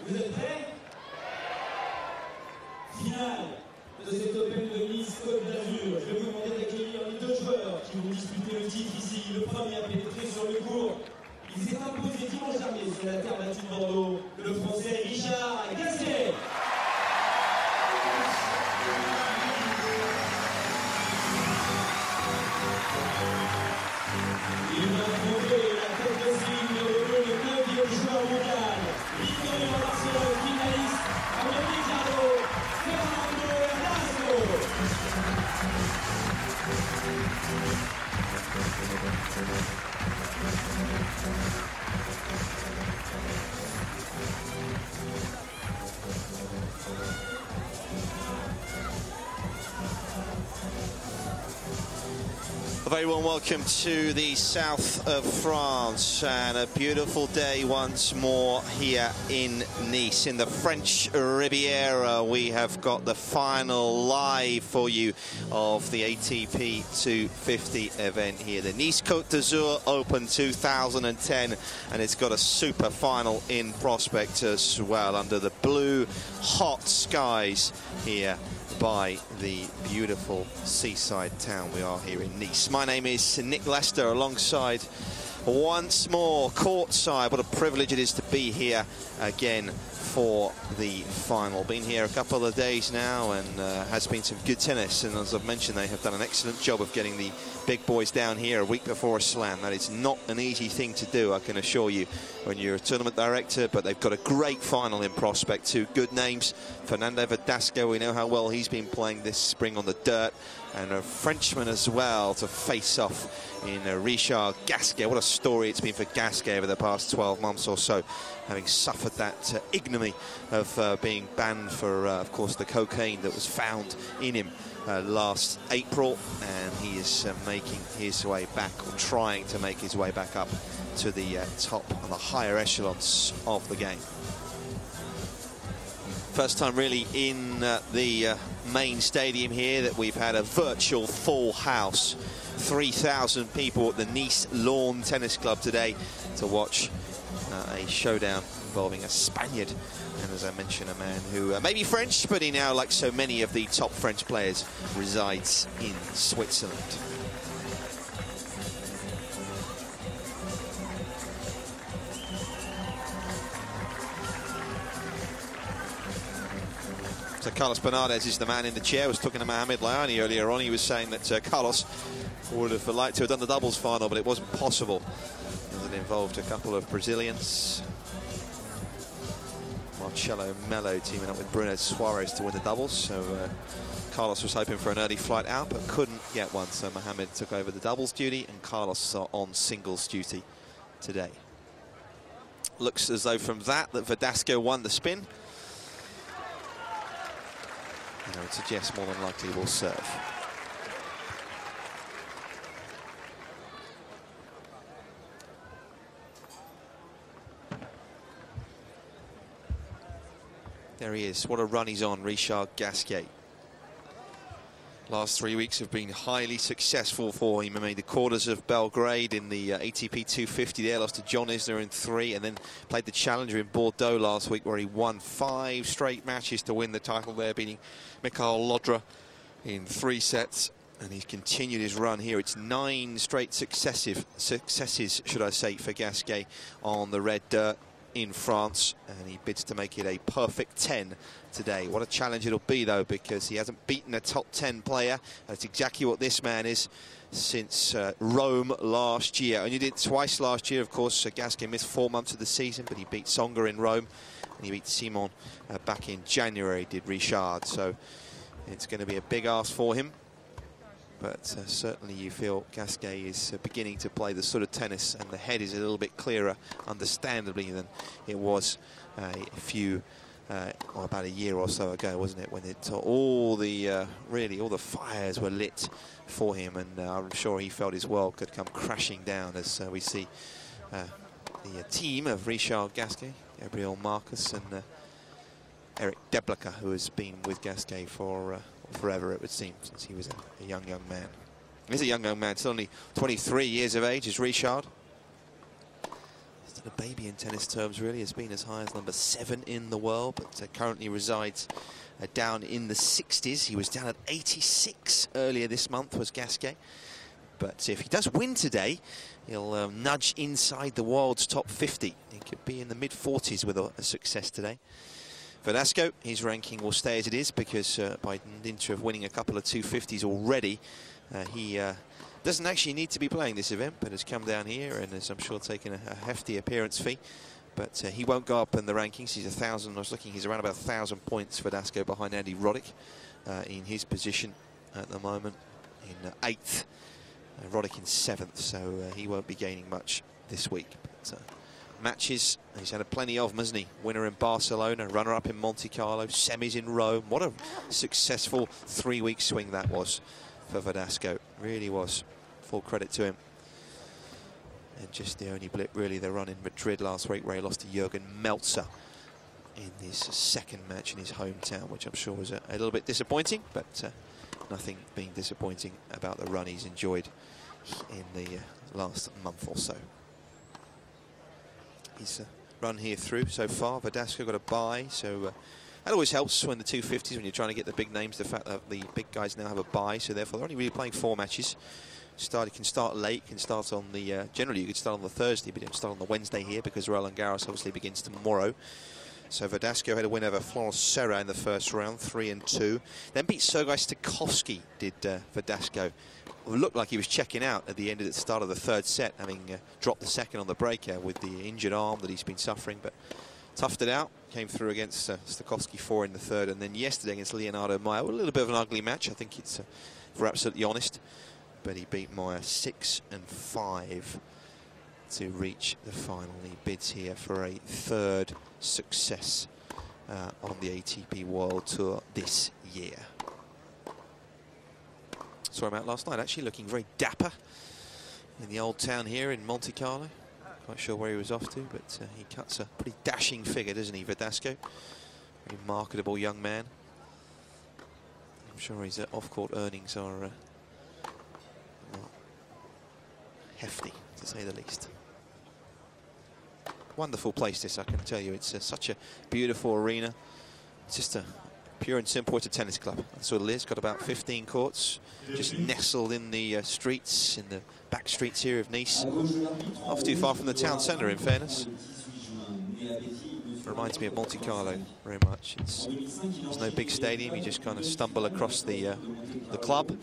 Vous êtes prêts? Finale de cet Open de Nice Côte d'Azur. Je vais vous demander d'accueillir les deux joueurs qui vont disputer le titre ici. Le premier à pénétrer sur le court. Il s'est imposé dimanche dernier sur la terre battue de Bordeaux. Le Français Richard Gasquet. Il va trouver la tête de cible numéro 2, le 9e joueur mondial. Victorieux à Barcelone, finaliste en 2019, Fernando Verdasco. A very warm welcome to the south of France, and a beautiful day once more here in Nice. In the French Riviera, we have got the final live for you of the ATP 250 event here. The Nice Côte d'Azur Open 2010, and it's got a super final in prospect as well, under the blue, hot skies here by the beautiful seaside town we are here in Nice. My name is Nick Lester, alongside once more courtside. What a privilege it is to be here again for the final. Been here a couple of days now, and has been some good tennis, and as I've mentioned, they have done an excellent job of getting the big boys down here a week before a slam. That is not an easy thing to do, I can assure you, when you're a tournament director, but they've got a great final in prospect. Two good names, Fernando Verdasco, we know how well he's been playing this spring on the dirt, and a Frenchman as well to face off in Richard Gasquet. What a story it's been for Gasquet over the past 12 months or so, having suffered that ignominy of being banned for, of course, the cocaine that was found in him last April, and he is making his way back, or trying to make his way back up to the top and the higher echelons of the game. First time really in the main stadium here that we've had a virtual full house. 3,000 people at the Nice Lawn Tennis Club today to watch a showdown involving a Spaniard, and as I mentioned, a man who may be French, but he now, like so many of the top French players, resides in Switzerland. So Carlos Bernardes is the man in the chair. I was talking to Mohamed Layani earlier on. He was saying that Carlos would have liked to have done the doubles final, but it wasn't possible, as it involved a couple of Brazilians. Marcelo Melo teaming up with Bruno Suarez to win the doubles, so Carlos was hoping for an early flight out, but couldn't get one, so Mohamed took over the doubles duty, and Carlos are on singles duty today. Looks as though from that Verdasco won the spin. I would suggest more than likely will serve. There he is. What a run he's on, Richard Gasquet. Last 3 weeks have been highly successful for him. He made the quarters of Belgrade in the ATP 250 there, lost to John Isner in 3, and then played the Challenger in Bordeaux last week, where he won 5 straight matches to win the title there, beating Mikhail Lodra in 3 sets. And he's continued his run here. It's 9 straight successes, should I say, for Gasquet on the red dirt in France, and he bids to make it a perfect 10 today. What a challenge it'll be, though, because he hasn't beaten a top 10 player. That's exactly what this man is since Rome last year. Only did it twice last year, of course. Gasquet missed 4 months of the season, but he beat Tsonga in Rome, and he beat Simon back in January, did Richard. So it's going to be a big ask for him. But certainly you feel Gasquet is beginning to play the sort of tennis, and the head is a little bit clearer, understandably, than it was about a year or so ago, wasn't it, when all the really all the fires were lit for him, and I'm sure he felt his world could come crashing down as we see the team of Richard Gasquet, Gabriel Marcus, and Eric Deblacker, who has been with Gasquet for forever, it would seem, since he was a young man. He's a young man, still only 23 years of age, is Richard. He's a baby in tennis terms, really. Has been as high as number 7 in the world, but currently resides down in the 60s. He was down at 86 earlier this month, was Gasquet. But if he does win today, he'll nudge inside the world's top 50. He could be in the mid-40s with a success today. Verdasco, his ranking will stay as it is because by dint of winning a couple of 250s already, he doesn't actually need to be playing this event, but has come down here and has, I'm sure, taken a hefty appearance fee. But he won't go up in the rankings. He's 1,000. I was looking, he's around about 1,000 points for Verdasco behind Andy Roddick in his position at the moment in 8th. Roddick in 7th, so he won't be gaining much this week. But, matches, he's had plenty of them, hasn't he? Winner in Barcelona, runner-up in Monte Carlo, semis in Rome. What a successful 3-week swing that was for Verdasco. Really was. Full credit to him. And just the only blip, really, the run in Madrid last week where he lost to Jürgen Melzer in his second match in his hometown, which I'm sure was a little bit disappointing, but nothing being disappointing about the run he's enjoyed in the last month or so. His run here through so far, Verdasco got a bye, so that always helps when the 250s, when you're trying to get the big names, the fact that the big guys now have a bye, so therefore they're only really playing 4 matches. Can start late, can start on the, generally you could start on the Thursday, but you don't start on the Wednesday here because Roland Garros obviously begins tomorrow. So Verdasco had a win over Florence Serra in the first round, 3-2. Then beat Sergei Stakhovsky, did Verdasco. It looked like he was checking out at the end of the start of the 3rd set, having dropped the 2nd on the breaker with the injured arm that he's been suffering, but toughed it out, came through against Stakhovsky 4 in the 3rd, and then yesterday against Leonardo Mayer, a little bit of an ugly match, I think it's, if we're absolutely honest, but he beat Mayer 6-5 to reach the final. He bids here for a 3rd success on the ATP World Tour this year. Saw him out last night, actually looking very dapper in the old town here in Monte Carlo. Quite sure where he was off to, but he cuts a pretty dashing figure, doesn't he, Verdasco? Very marketable young man. I'm sure his off-court earnings are well, hefty, to say the least. Wonderful place this, I can tell you. It's such a beautiful arena. It's just a pure and simple, it's a tennis club. That's what it is. Got about 15 courts, just nestled in the streets, in the back streets here of Nice. Not too far from the town centre, in fairness. Reminds me of Monte Carlo very much. There's no big stadium. You just kind of stumble across the club.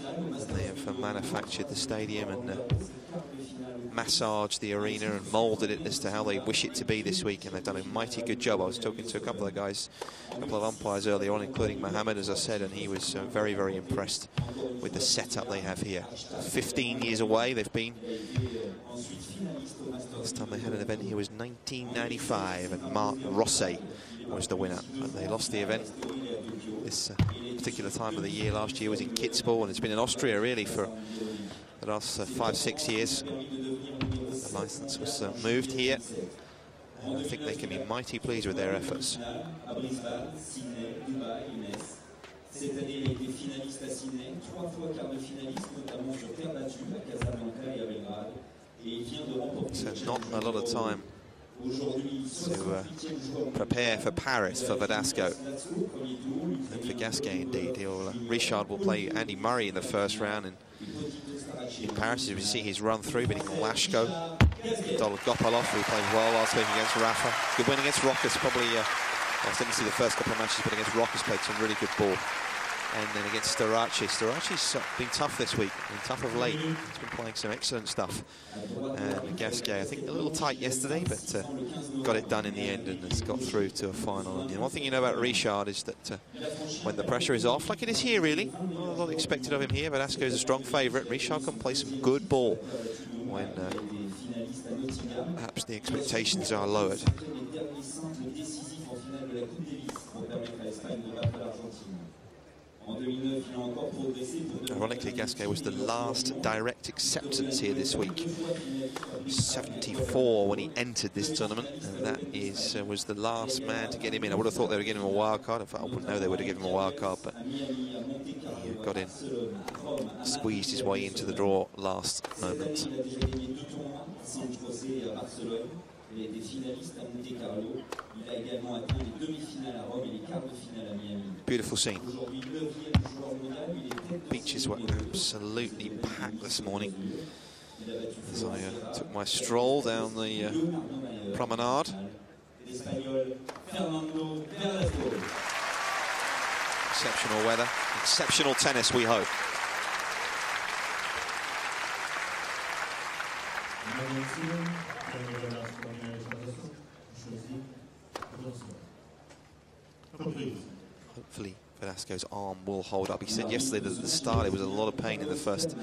And they have manufactured the stadium and massaged the arena and moulded it as to how they wish it to be this week, and they've done a mighty good job. I was talking to a couple of guys, a couple of umpires earlier on, including Mohammed, as I said, and he was very, very impressed with the setup they have here. 15 years away they've been. Last time they had an event here was 1995, and Marc Rosset was the winner. But they lost the event this particular time of the year. Last year was in Kitzbühel, and it's been in Austria really for the last 5-6 years. The licence was moved here, and I think they can be mighty pleased with their efforts. So not a lot of time to prepare for Paris for Verdasco. And for Gasquet, indeed. Richard will play Andy Murray in the first round in Paris, as we see his run through, beating Lashko. Dolgopolov, who played well last week against Rafa. Good win against Rockers, probably. I didn't see the first couple of matches, but against Rockers played some really good ball. And then against Storace. Storace's been tough this week, been tough of late. He's been playing some excellent stuff. And Gasquet, I think a little tight yesterday, but got it done in the end and has got through to a final. And one thing you know about Richard is that when the pressure is off, like it is here really, not a lot expected of him here, but Verdasco is a strong favourite. Richard can play some good ball when perhaps the expectations are lowered. Ironically, Gasquet was the last direct acceptance here this week. 74 when he entered this tournament, and that was the last man to get him in. I would have thought they would give him a wild card. In fact, I wouldn't know they would have given him a wild card, but he got in, squeezed his way into the draw last moment. Il a été finaliste à Monte Carlo. Il a également atteint les demi-finales à Rome et les quarts de finale à Miami. Beautiful scene. Aujourd'hui, 9e joueur mondial. Il est tête de Beaches were absolutely packed this morning. As I took my stroll down the promenade. L'Espagnol Fernando Verdasco. Exceptional weather, exceptional tennis, we hope. Hopefully Verdasco's arm will hold up. He said yesterday that at the start it was a lot of pain in the first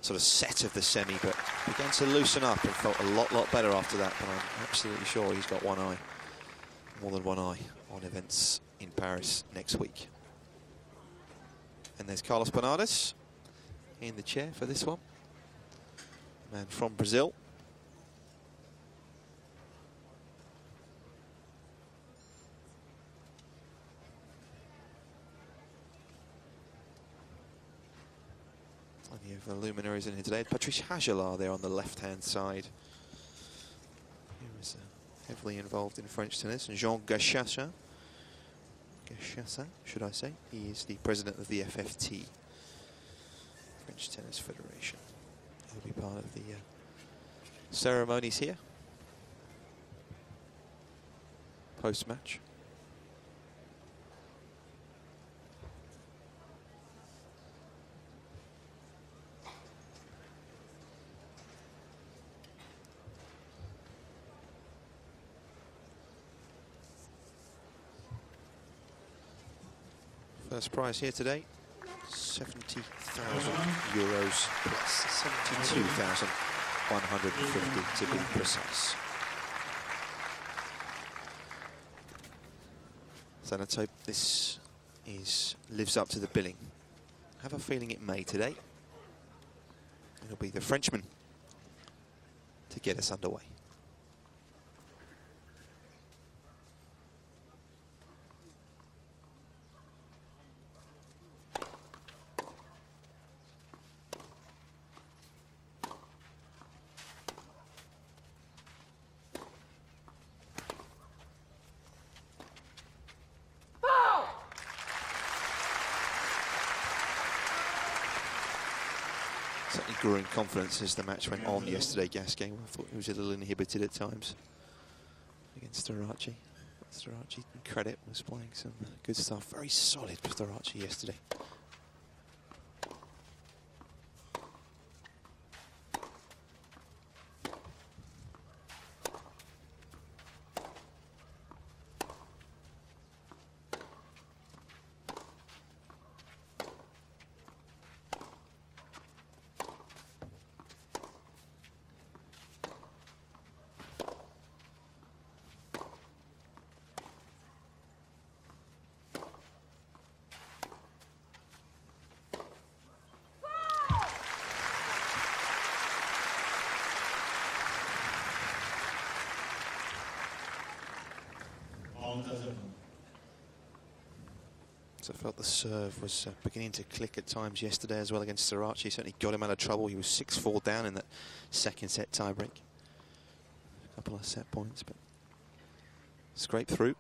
sort of set of the semi, but began to loosen up and felt a lot better after that. But I'm absolutely sure he's got one eye, more than one eye, on events in Paris next week. And there's Carlos Bernardes in the chair for this one. Man from Brazil. Plenty of luminaries in here today. Patrice Hagelar there on the left-hand side. He was heavily involved in French tennis. And Jean Gasquet, should I say? He is the president of the FFT, French Tennis Federation. He'll be part of the ceremonies here, post-match. First prize here today, €70,000 plus 72,150 to be precise. So let's hope this lives up to the billing. I have a feeling it may today. It'll be the Frenchman to get us underway. Grew in confidence as the match went on yesterday. Gasquet, I thought he was a little inhibited at times against Starace. Starace, credit, was playing some good stuff. Very solid for Starace yesterday. So I felt the serve was beginning to click at times yesterday as well against Starace. Certainly got him out of trouble. He was 6-4 down in that second set tiebreak. A couple of set points, but scraped through.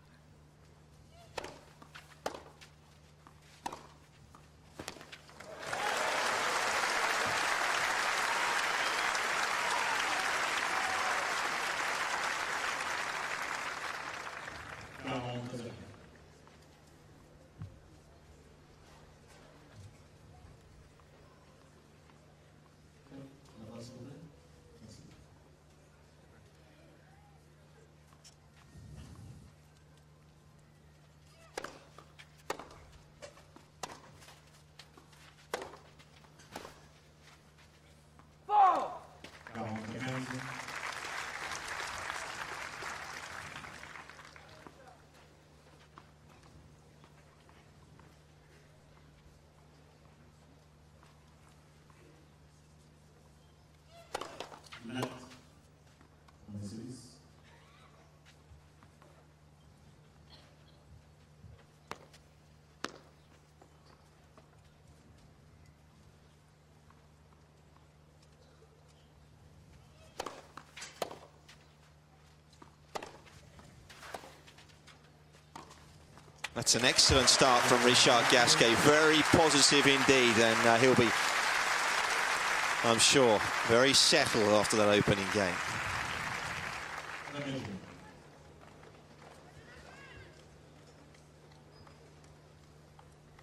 That's an excellent start from Richard Gasquet. Very positive indeed, and he'll be, I'm sure, very settled after that opening game.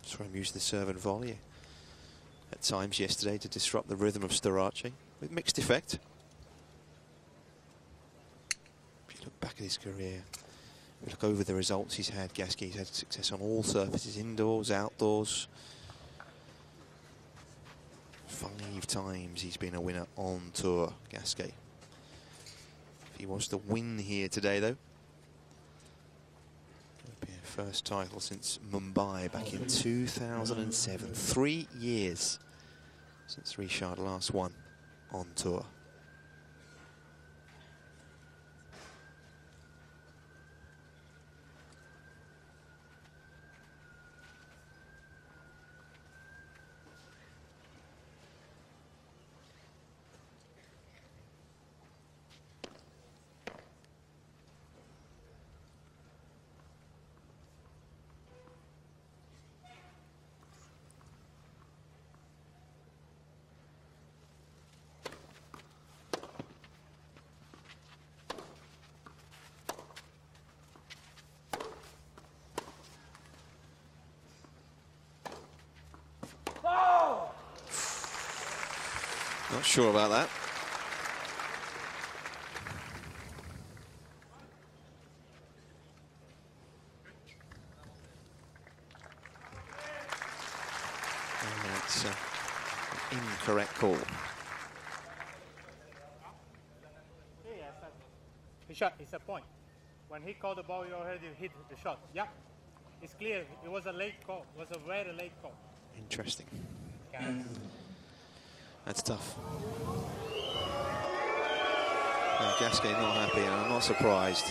Saw him use the serve and volley at times yesterday to disrupt the rhythm of Storace, with mixed effect. If you look back at his career, if you look over the results he's had, Gasquet's had success on all surfaces, indoors, outdoors. 5 times he's been a winner on tour, Gasquet. If he was to win here today, though, it would be a first title since Mumbai back in 2007. 3 years since Richard last won on tour. Not sure about that. And that's an incorrect call. He shot, it's a point. When he called the ball, you already hit the shot. Yeah, it's clear. It was a late call. It was a very late call. Interesting. That's tough. Well, Gasquet not happy, and I'm not surprised.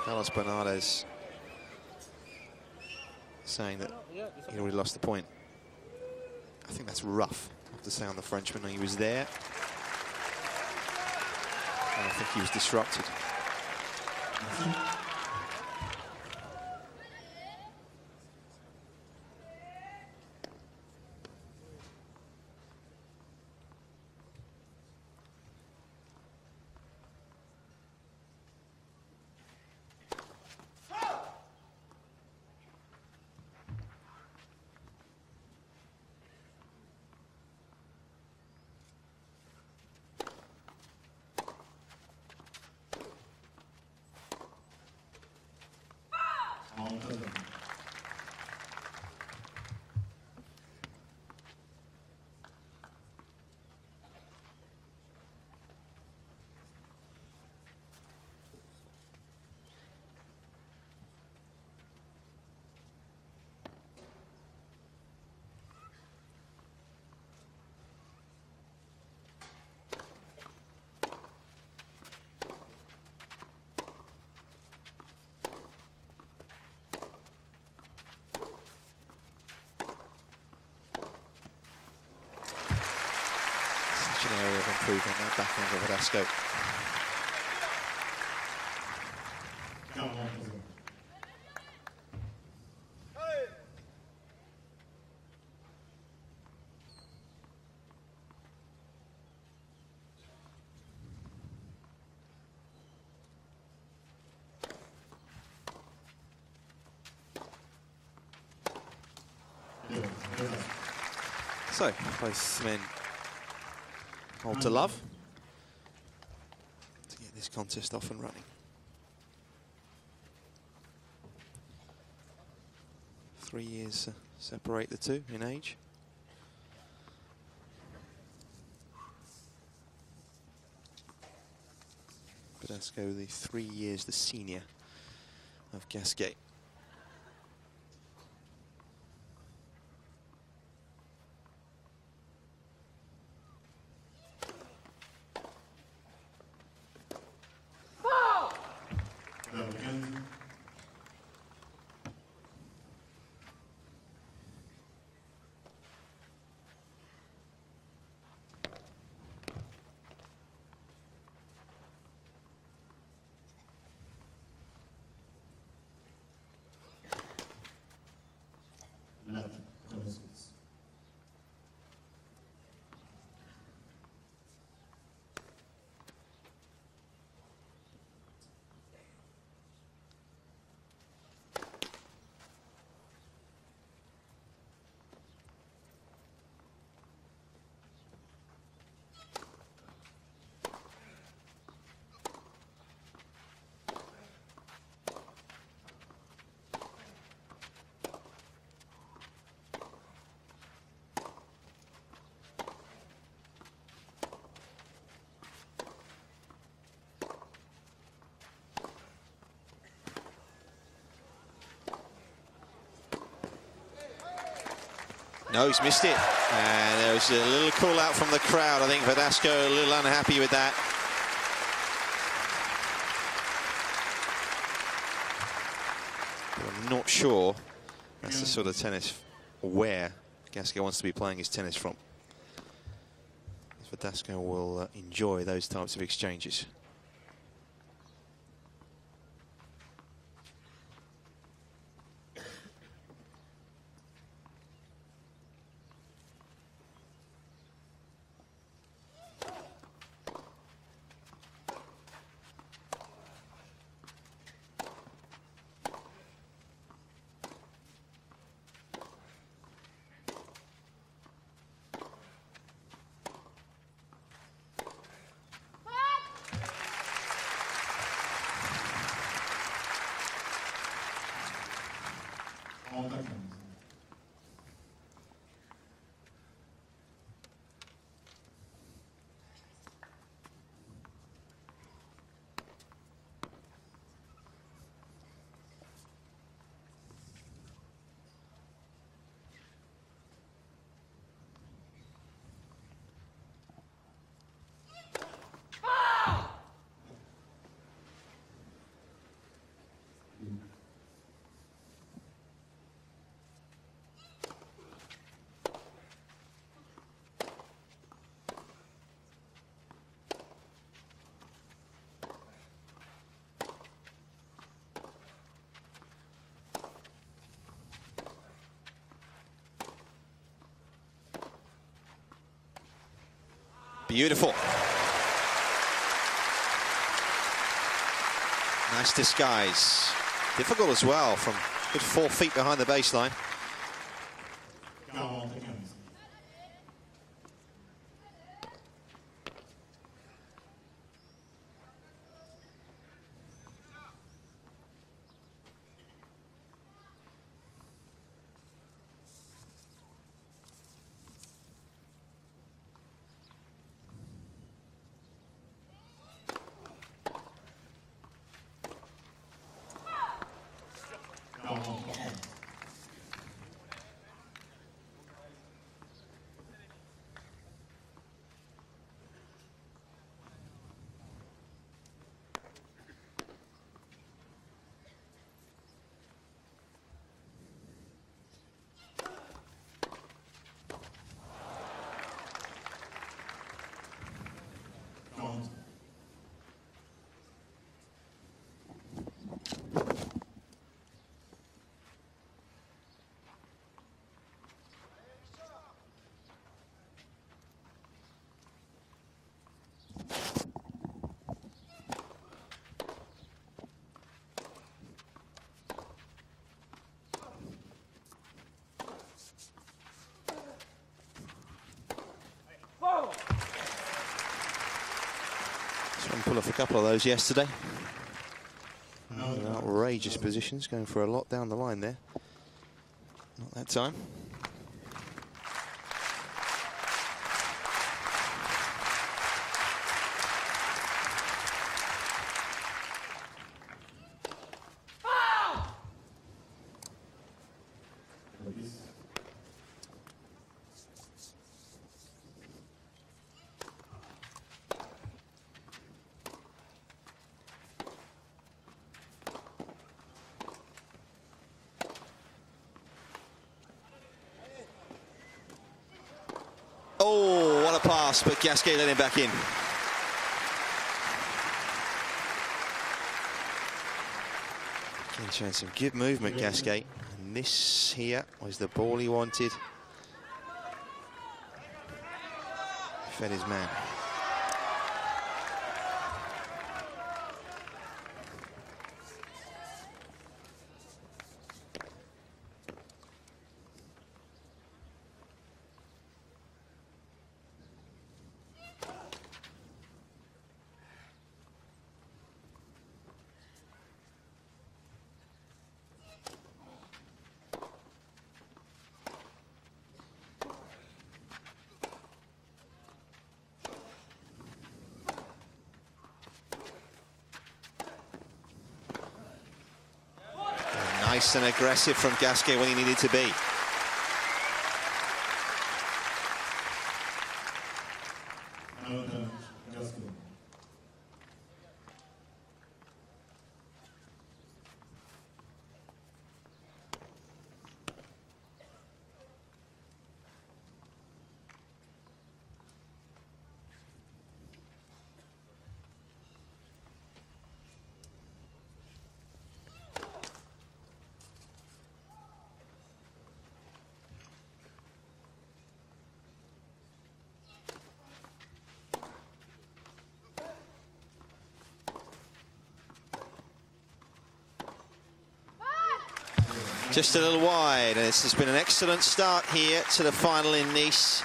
Carlos Bernardes saying that he already lost the point. I think that's rough to say on the Frenchman. He was there, and I think he was disrupted. An area of improvement, that backhand of Verdasco. So, both men hold to love to get this contest off and running. 3 years separate the two in age. Verdasco, the 3 years the senior of Gasquet. No, he's missed it. And there was a little call out from the crowd. I think Verdasco a little unhappy with that. But I'm not sure that's the sort of tennis where Gasquet wants to be playing his tennis from. Verdasco will enjoy those types of exchanges. Beautiful. Nice disguise. Difficult as well, from good 4 feet behind the baseline. Pull off a couple of those yesterday. Outrageous positions, going for a lot down the line there. Not that time. Oh, what a pass, but Gasquet let him back in. Again, showing some good movement, Gasquet. And this here was the ball he wanted. Fed his man. Nice and aggressive from Gasquet when he needed to be. Just a little wide, and this has been an excellent start here to the final in Nice.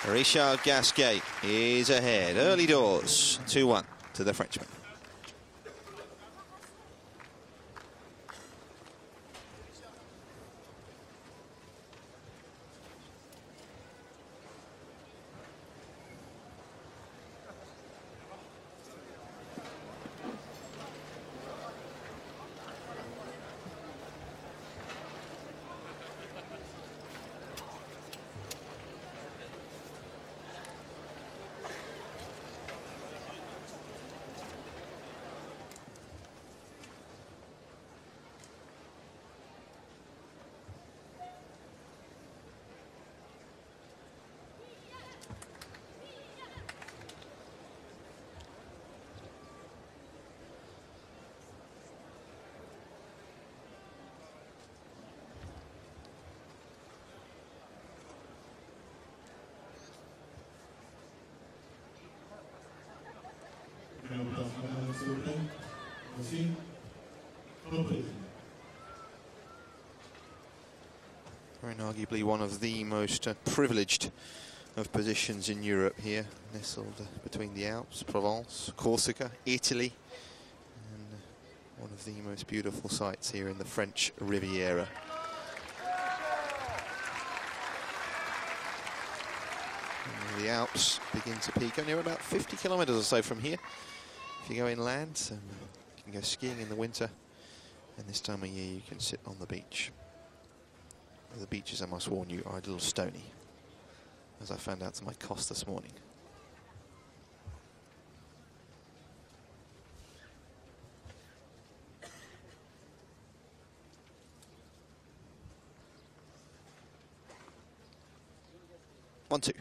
Richard Gasquet is ahead. Early doors, 2-1 to the Frenchman. Very arguably one of the most privileged of positions in Europe here, nestled between the Alps, Provence, Corsica, Italy, and one of the most beautiful sites here in the French Riviera. And the Alps begin to peak only about 50 kilometers or so from here. If you go inland, so you can go skiing in the winter, and this time of year you can sit on the beach. The beaches, I must warn you, are a little stony, as I found out to my cost this morning. One, two.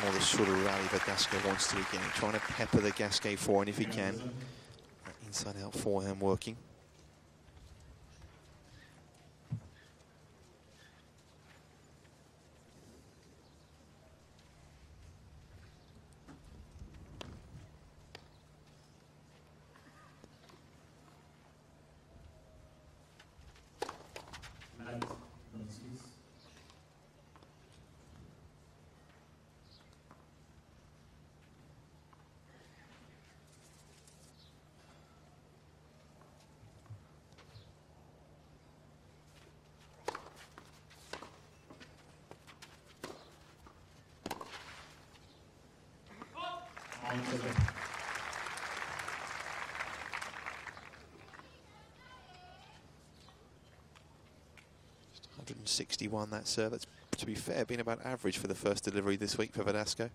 More the sort of rally that Verdasco wants to begin, trying to pepper the Gasquet forehand if he can. That inside-out forehand working. Just 161 that serve. That's, to be fair, been about average for the first delivery this week for Verdasco.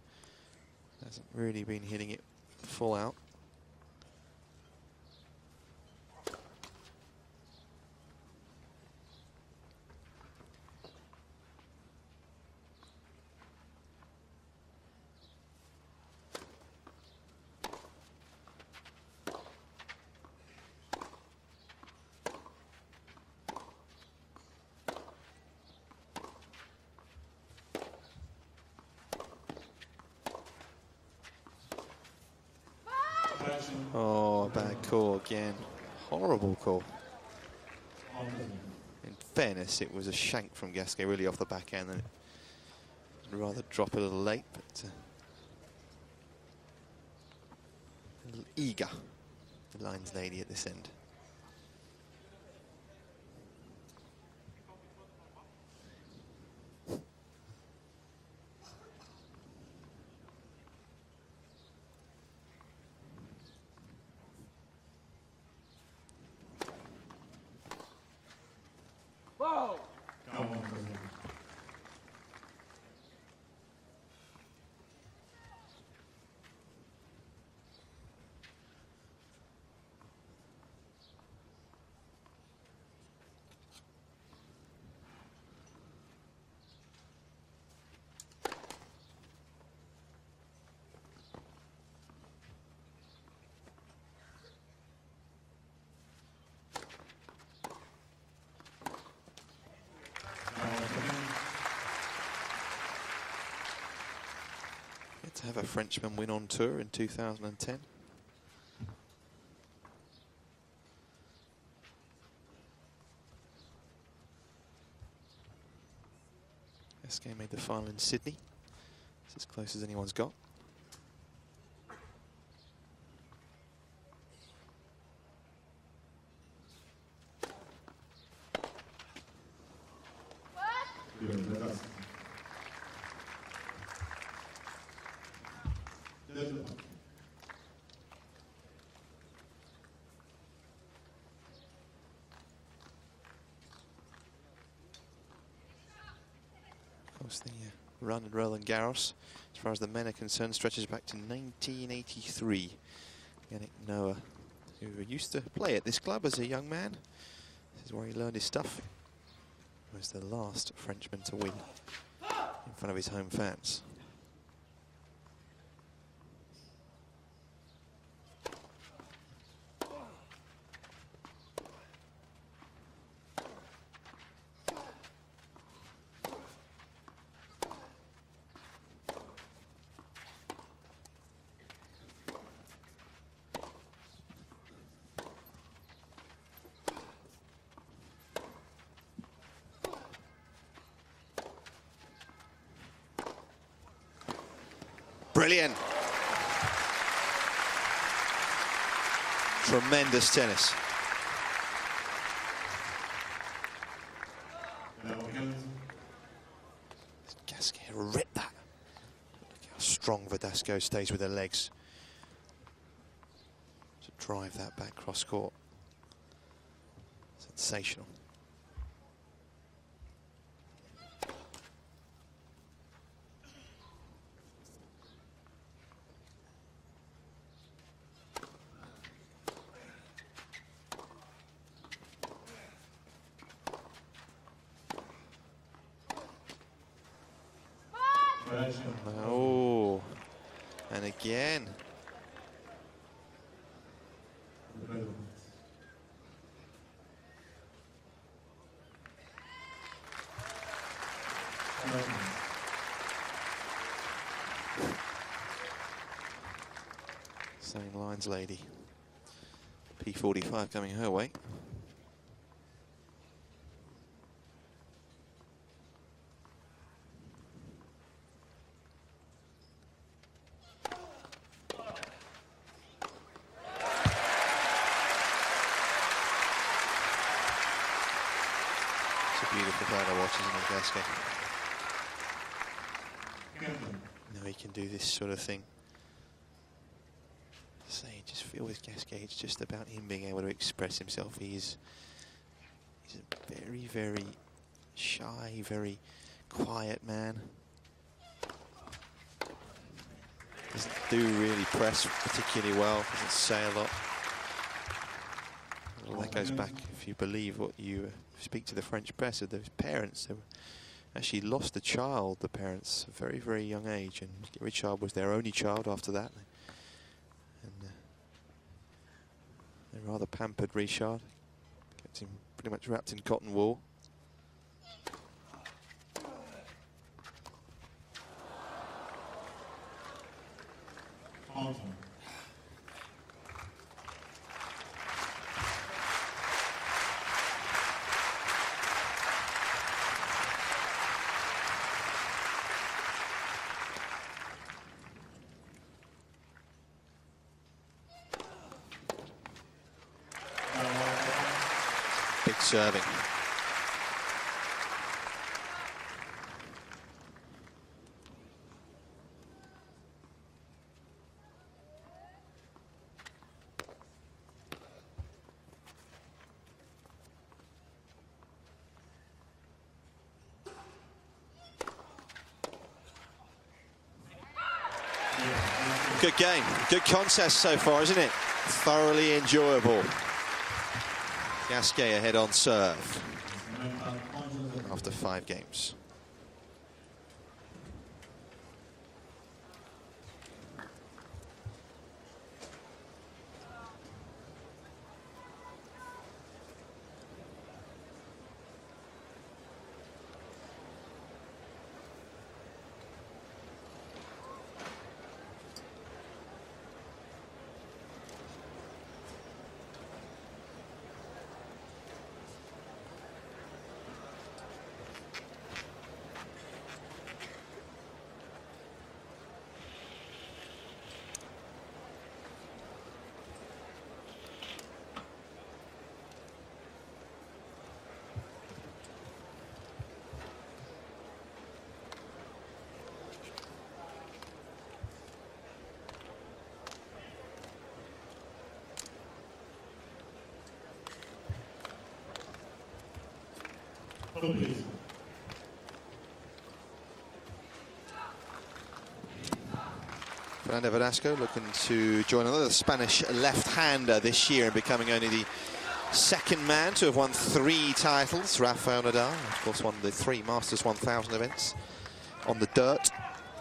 Hasn't really been hitting it full out. Oh, bad call again. Horrible call. In fairness, it was a shank from Gasquet, really off the backhand, and I'd rather drop it a little late, but a little eager, the lines lady at this end. to have a Frenchman win on tour in 2010. Gasquet made the final in Sydney. It's as close as anyone's got. Of course, the run at Roland Garros, as far as the men are concerned, stretches back to 1983. Yannick Noah, who used to play at this club as a young man. This is where he learned his stuff. He was the last Frenchman to win in front of his home fans. Brilliant. Tremendous tennis. Gasquet ripped that. Look how strong Verdasco stays with her legs to drive that back cross court. Sensational. Oh, and again. Same lines, lady. P45 coming her way. Beautiful player to watch, isn't it, Gasquet? Now he can do this sort of thing. So you just feel with Gasquet, it's just about him being able to express himself. He's a very, very shy, very quiet man. Doesn't do really press particularly well, doesn't say a lot. Well, that goes back, if you believe what you speak to the French press of those parents. They actually lost a child, the parents, at a very, very young age, and Richard was their only child after that. And they rather pampered Richard, kept him pretty much wrapped in cotton wool. Big serving. Good game, good contest so far, isn't it? Thoroughly enjoyable. Gasquet ahead on serve after 5 games. Please. Fernando Verdasco looking to join another Spanish left-hander this year and becoming only the second man to have won 3 titles. Rafael Nadal, of course, won the 3 Masters 1000 events on the dirt.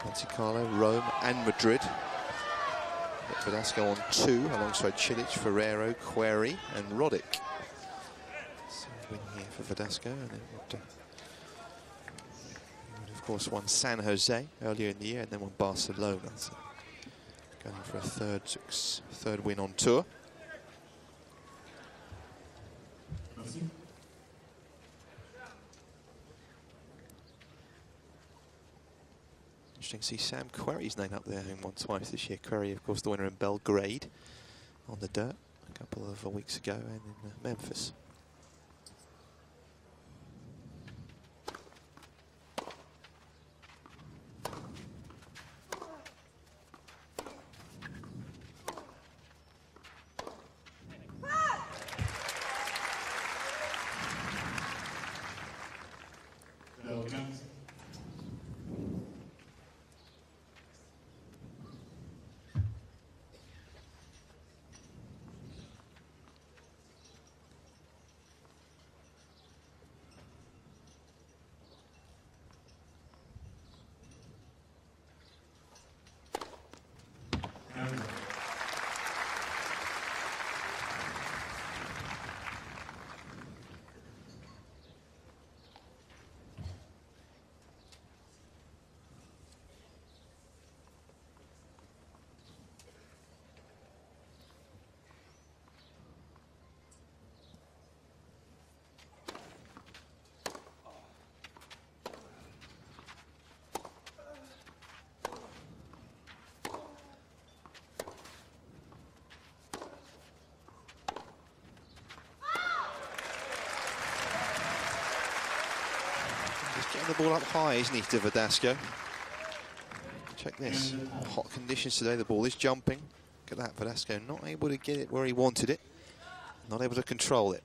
Monte Carlo, Rome and Madrid. Verdasco on 2 alongside Cilic, Ferrero, Querrey and Roddick. So win here for Verdasco, and it would, of course, won San Jose earlier in the year and then won Barcelona. So going for a third win on tour. Interesting to see Sam Querrey's name up there, who won twice this year. Querrey, of course, the winner in Belgrade on the dirt a couple of weeks ago, and in Memphis. The ball up high, isn't he, to Verdasco? Check this. Hot conditions today, the ball is jumping. Look at that, Verdasco not able to get it where he wanted it. Not able to control it.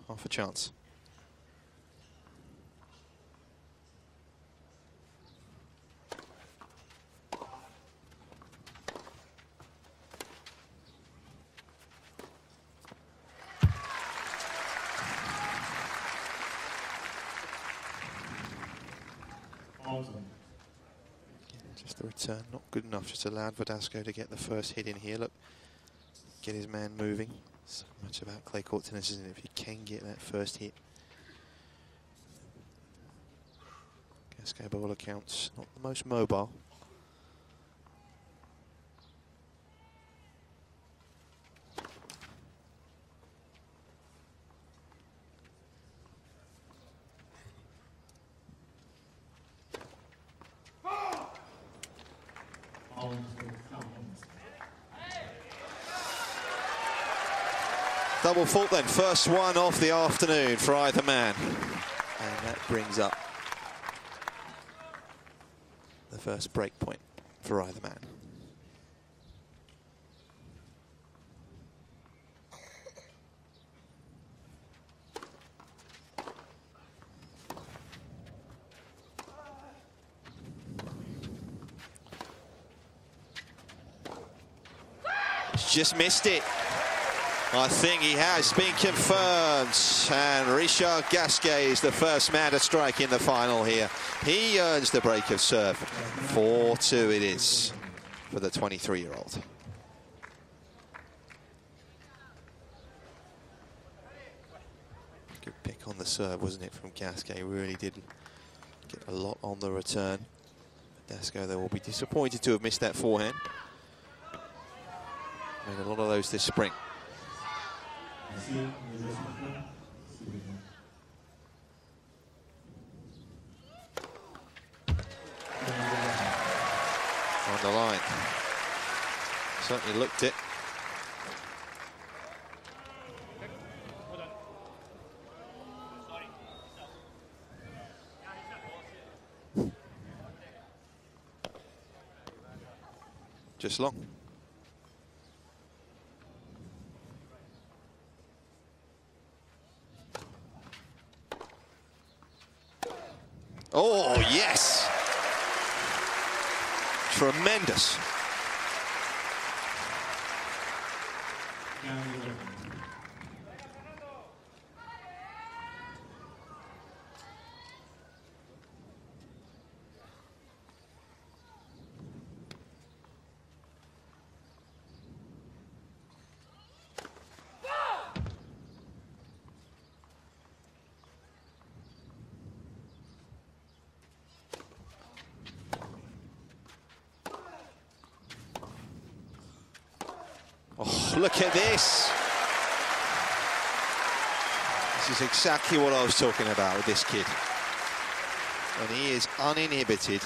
Half a chance. Just the return, not good enough. Just allowed Verdasco to get the first hit in here. Look, get his man moving. So much about clay court tennis, isn't it? If you can get that first hit. Gasquet, by all accounts, not the most mobile. Double fault then, first one of the afternoon for either man. And that brings up the first break point for either man. He's just missed it. I think he has been confirmed, and Richard Gasquet is the first man to strike in the final here. He earns the break of serve. 4-2 it is for the 23-year-old. Good pick on the serve, wasn't it, from Gasquet? Really did get a lot on the return. Verdasco, though, will be disappointed to have missed that forehand. Made a lot of those this spring. On the line. Certainly looked it. Just long. Oh, yes. Tremendous. Oh, look at this. This is exactly what I was talking about with this kid. When he is uninhibited,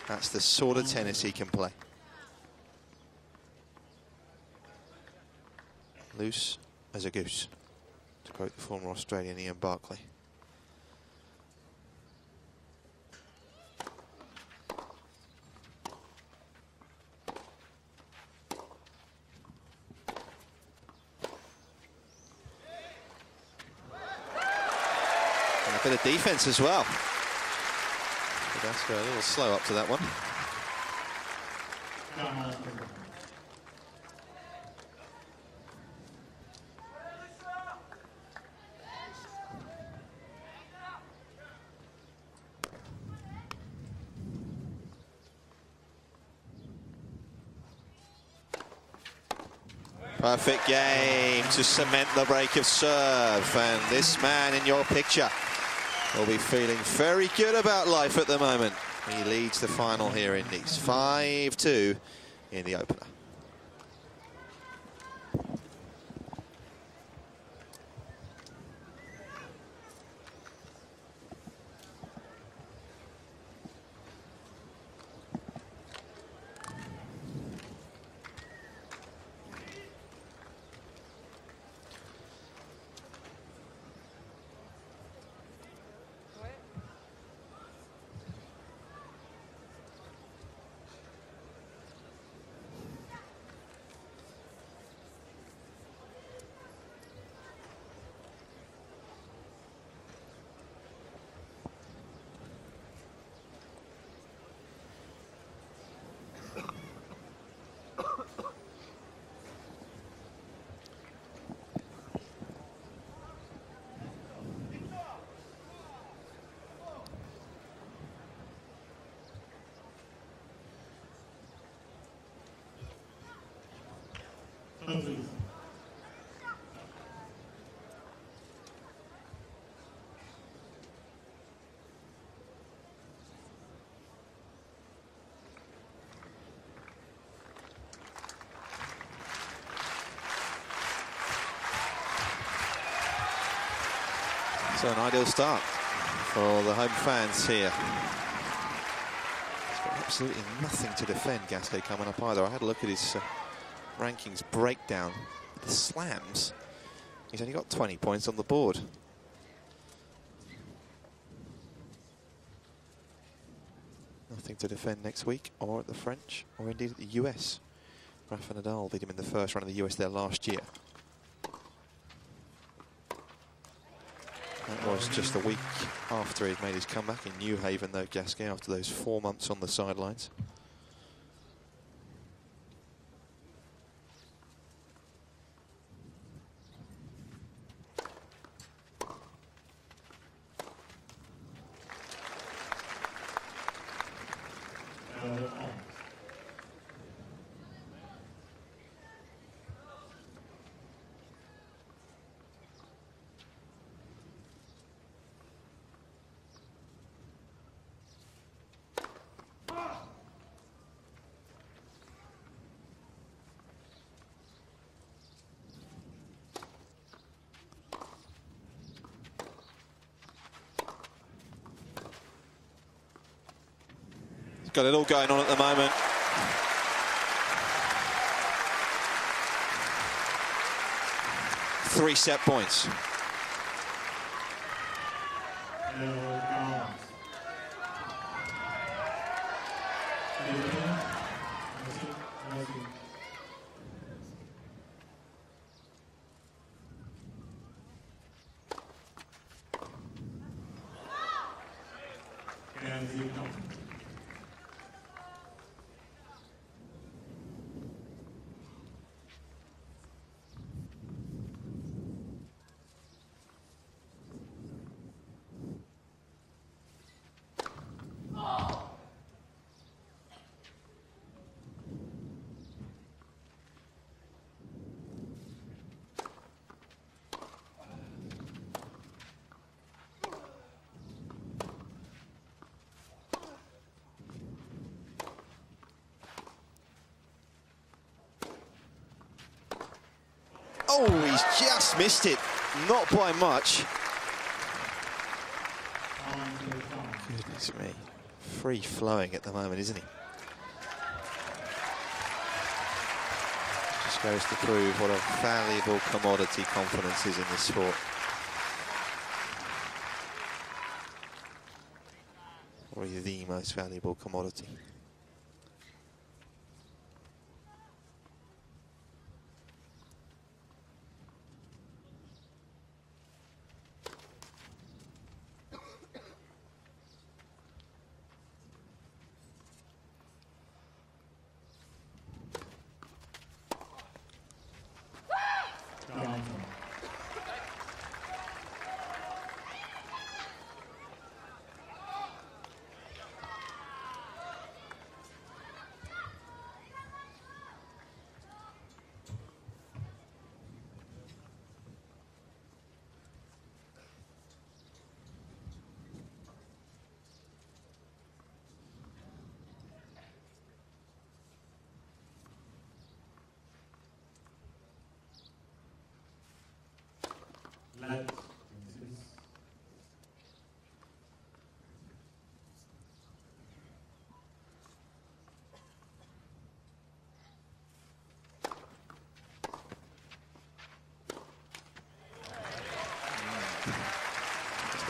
that's the sort of tennis he can play. Loose as a goose, to quote the former Australian Ian Barclay. Bit of defense as well. Verdasco a little slow up to that one. Perfect game to cement the break of serve, and this man in your picture will be feeling very good about life at the moment. He leads the final here in Nice, 5-2 in the opener. So an ideal start for the home fans here. He's got absolutely nothing to defend, Gasquet, coming up either. I had a look at his rankings breakdown. The slams, he's only got 20 points on the board. Nothing to defend next week, or at the French, or indeed at the US. Rafa Nadal beat him in the first round of the US there last year. That was just a week after he'd made his comeback in New Haven, though, Gasquet, after those 4 months on the sidelines. Got it all going on at the moment. Three set points. Oh, he's just missed it. Not by much. Goodness me. Free flowing at the moment, isn't he? Just goes to prove what a valuable commodity confidence is in this sport. Probably the most valuable commodity.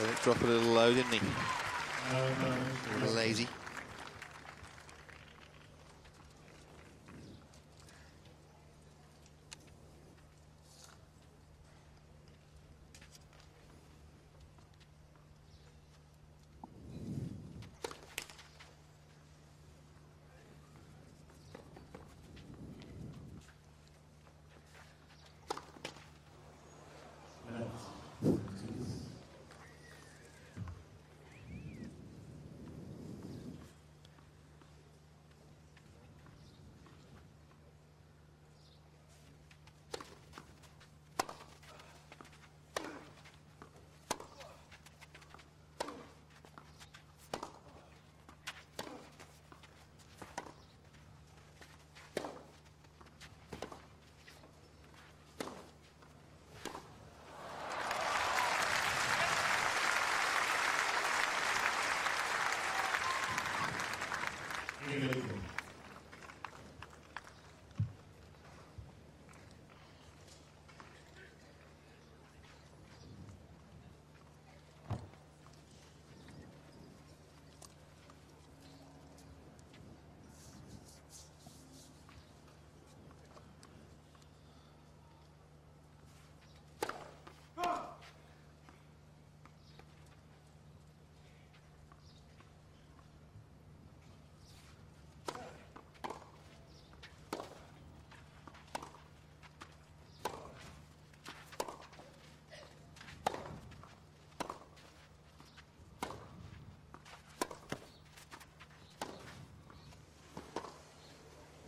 Let it drop a little low, didn't he? A little lazy.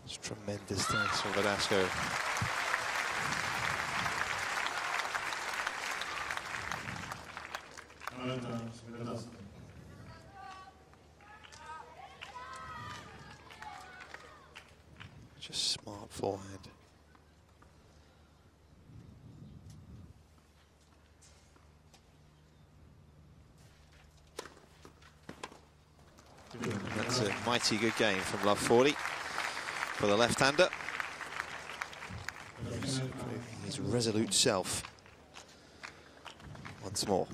It's tremendous thanks from Verdasco. Just smart forehand. That's a mighty good game from Love 40 for the left-hander. His resolute self once more.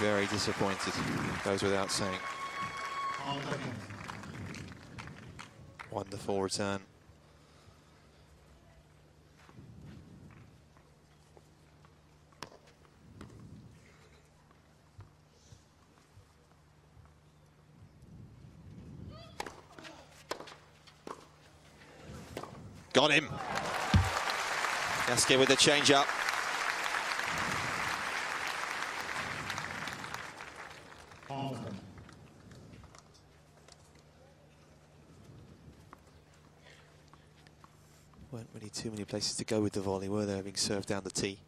very disappointed. Goes without saying. Wonderful return. Got him. Gasquet with the change-up. Weren't really too many places to go with the volley, were there, having served down the tee?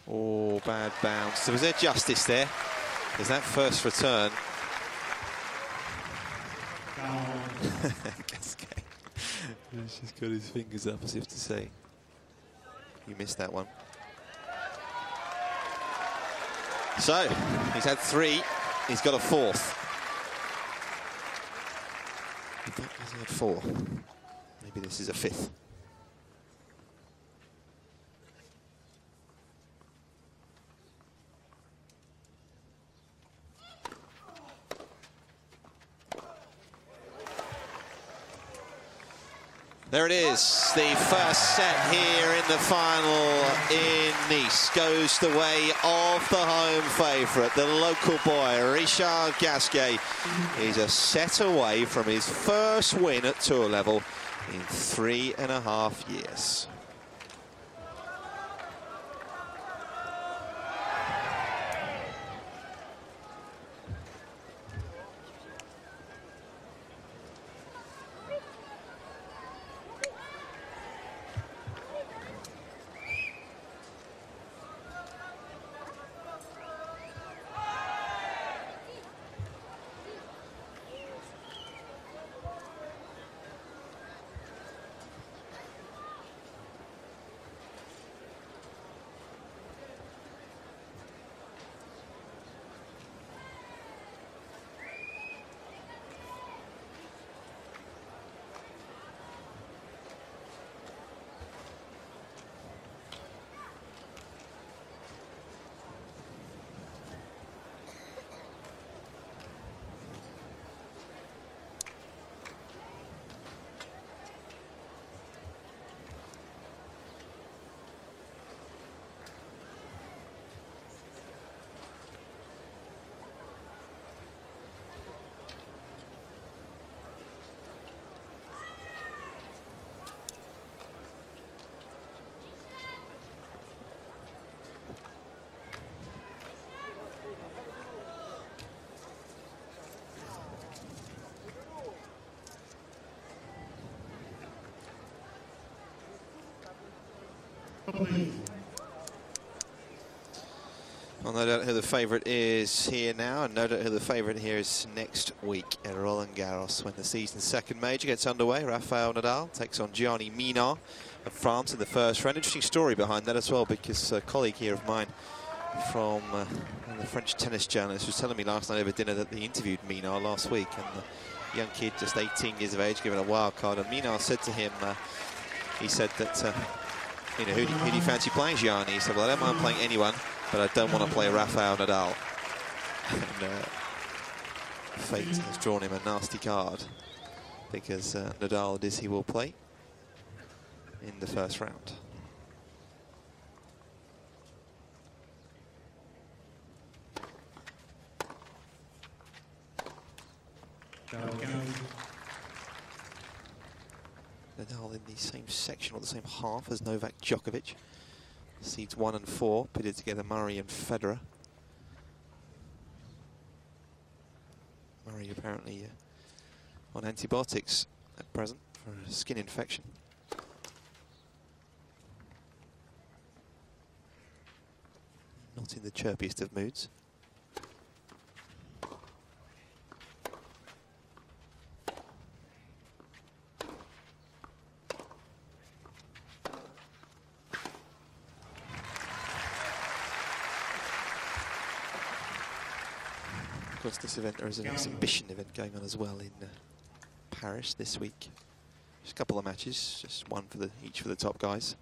Oh, bad bounce. So was there justice there? There's that first return. Gasquet. He's just got his fingers up as if to say, you missed that one. So, he's had 3. He's got a 4th. I think he's had 4. Maybe this is a 5th. There it is, the first set here in the final in Nice goes the way of the home favourite, the local boy, Richard Gasquet. He's a set away from his first win at tour level in 3.5 years. Well, no doubt who the favourite is here now, and no doubt who the favourite here is next week at Roland Garros when the season's second major gets underway. Rafael Nadal takes on Gianni Minard of France in the first round. Interesting story behind that as well, because a colleague here of mine from the French tennis journalist was telling me last night over dinner that they interviewed Minard last week, and the young kid, just 18 years of age, given a wild card, and Minard said to him, he said that, you know, who do you fancy playing, Gianni? He said, well, I don't mind playing anyone, but I don't want to play Rafael Nadal. And fate has drawn him a nasty card, because Nadal it is he will play in the first round. Nadal in the same section or the same half as Novak Djokovic. Seeds 1 and 4 pitted together, Murray and Federer. Murray apparently on antibiotics at present for a skin infection. Not in the chirpiest of moods. course, this event, there is an exhibition event going on as well in Paris this week. Just a couple of matches, just one for each for the top guys.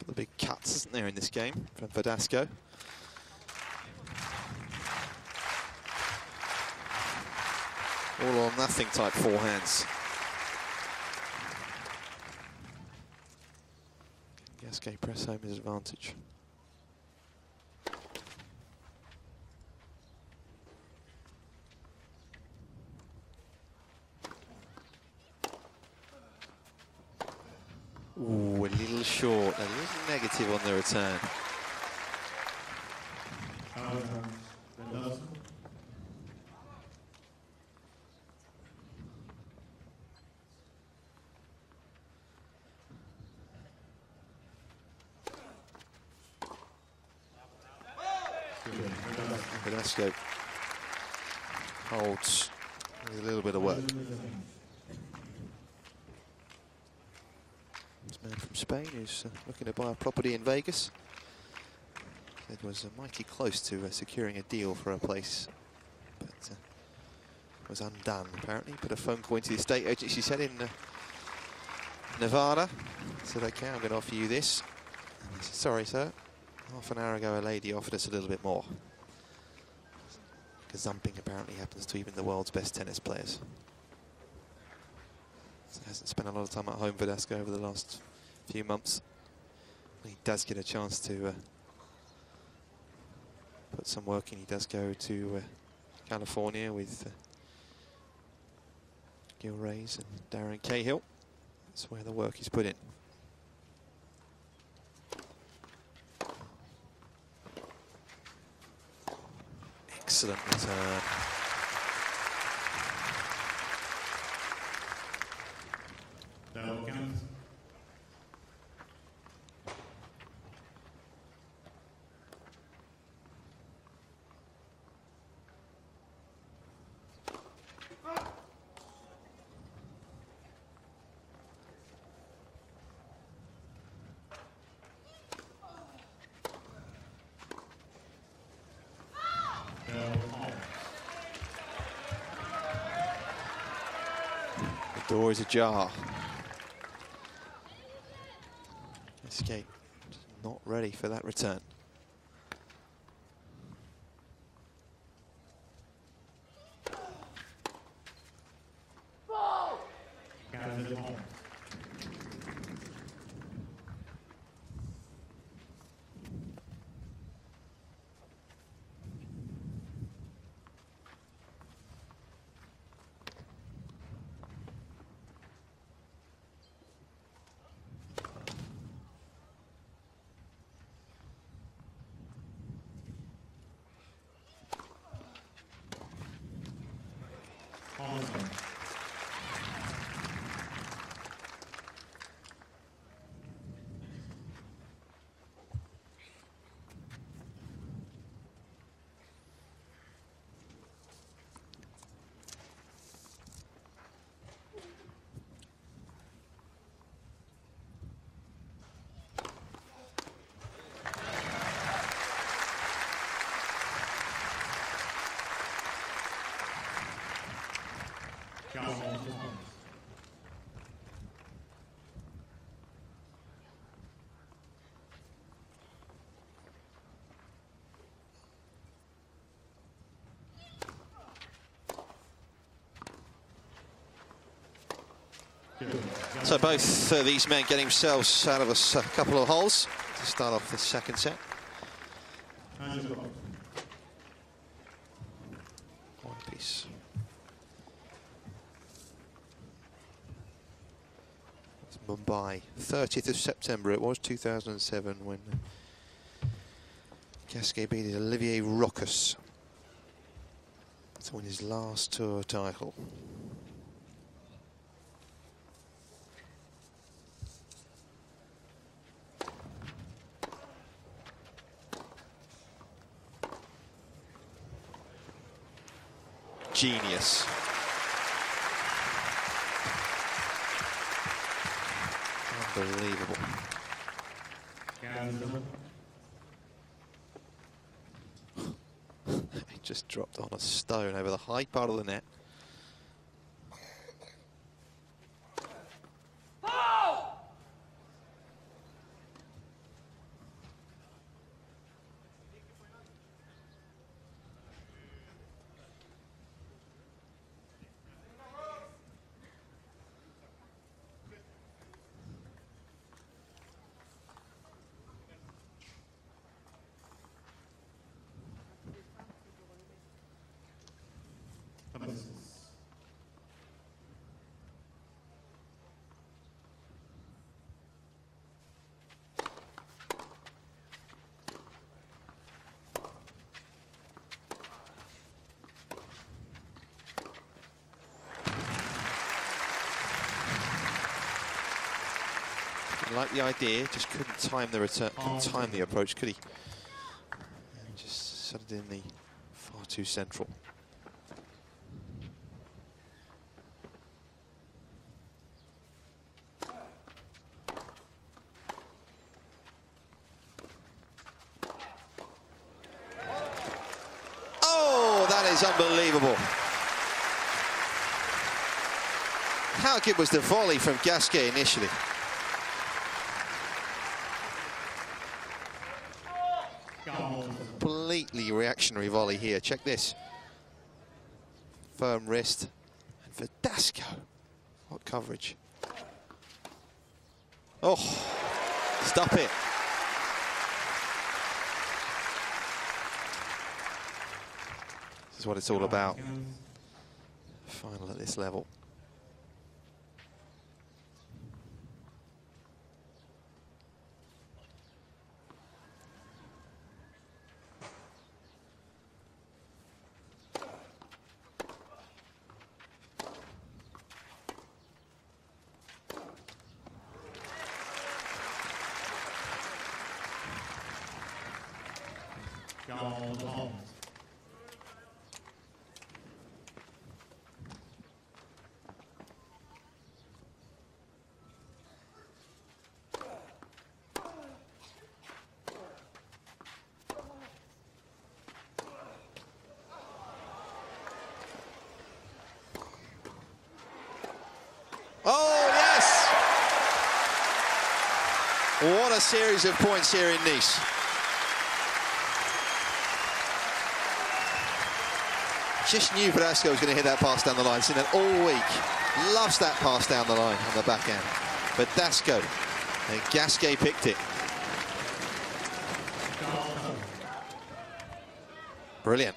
The big cuts, isn't there, in this game from Verdasco? All or nothing type forehands. Gasquet press home his advantage. Ooh, a little short, a little negative on the return. Verdasco holds with a little bit of work. Man from Spain who's looking to buy a property in Vegas. It was mighty close to securing a deal for a place, but was undone apparently. Put a phone call into the estate agency, said in Nevada. Said, okay, I'm going to offer you this. And he said, sorry sir, half an hour ago a lady offered us a little bit more. Gazumping apparently happens to even the world's best tennis players. So hasn't spent a lot of time at home, Verdasco, over the last few months. He does get a chance to put some work in. He does go to California with Gil Reyes and Darren Cahill. That's where the work is put in. Excellent return. The door is ajar. Escape not ready for that return. So both these men getting themselves out of a couple of holes to start off the second set. One piece. It's Mumbai, 30th of September it was, 2007, when Gasquet beat Olivier Rochus to win his last tour title. Genius. Unbelievable. He just dropped on a stone over the high part of the net. Like the idea, just couldn't time the return, couldn't time the approach, could he? And just set it in the far too central. Oh, that is unbelievable. How good was the volley from Gasquet initially? Completely reactionary volley here. Check this. Firm wrist. And Verdasco. What coverage. Oh, stop it. This is what it's all about. Final at this level. Oh, yes! What a series of points here in Nice. Just knew Verdasco was going to hit that pass down the line. Seen that all week. Loves that pass down the line on the backhand. Verdasco. And Gasquet picked it. Brilliant.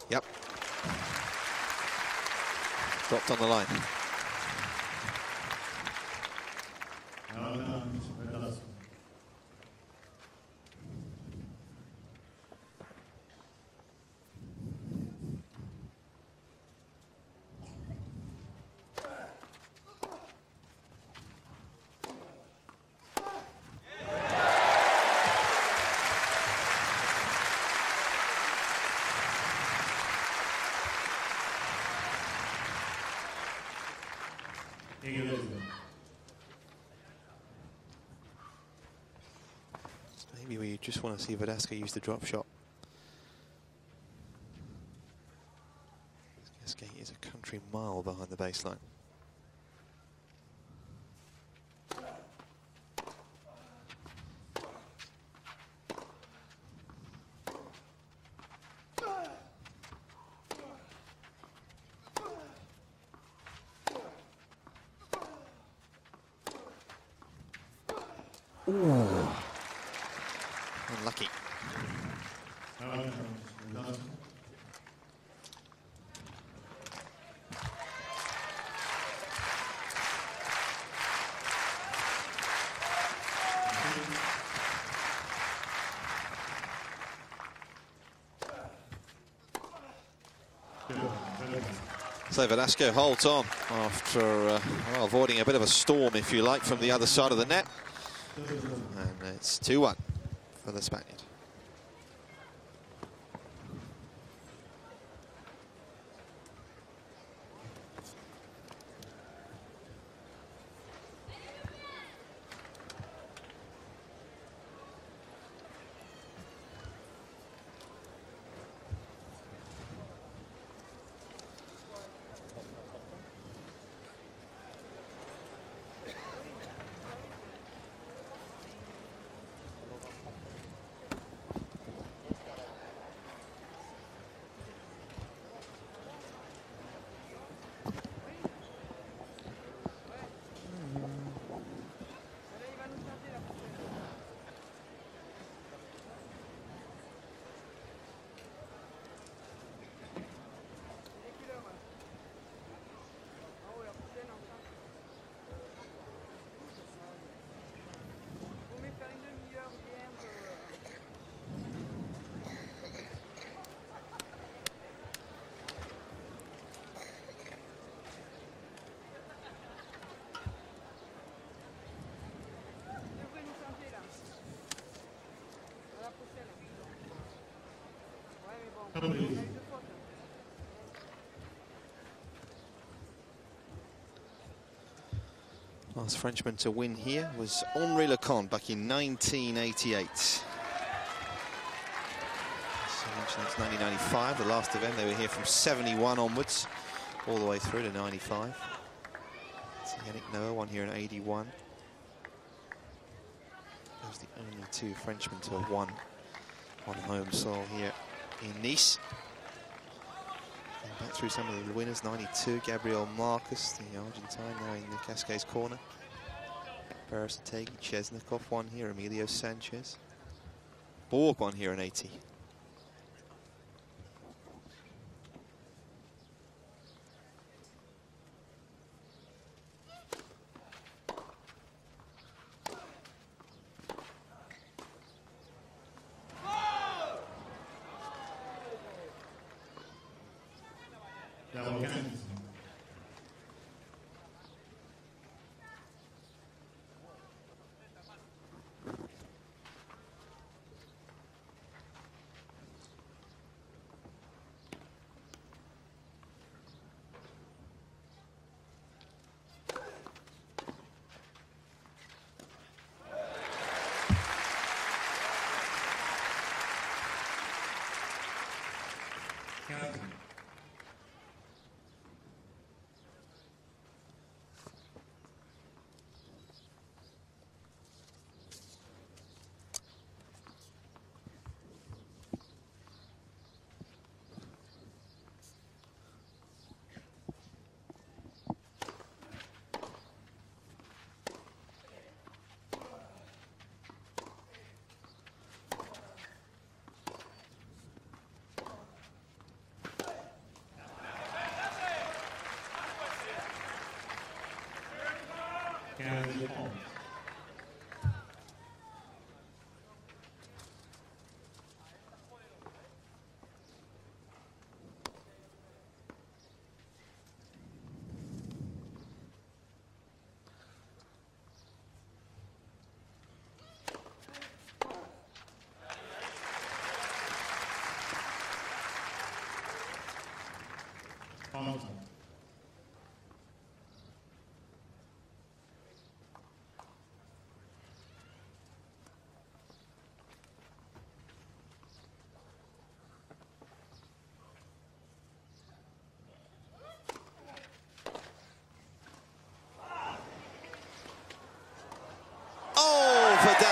Yep. Dropped on the line. Maybe we just want to see Verdasco use the drop shot. Gasquet is a country mile behind the baseline. Ooh. Unlucky. So Verdasco holds on after well, avoiding a bit of a storm, if you like, from the other side of the net. And it's 2-1 for the Spaniard. Last Frenchman to win here was Henri Lecomte back in 1988. So that's 1995, the last event. They were here from 71 onwards, all the way through to 95. So Yannick Noah won here in 81. Those are the only two Frenchmen to have won on home soil here in Nice. And back through some of the winners, 92, Gabriel Marcus, the Argentine, now in the Gasquet's corner. Berasategui, Chesnikov won here, Emilio Sanchez. Borg won here in 80.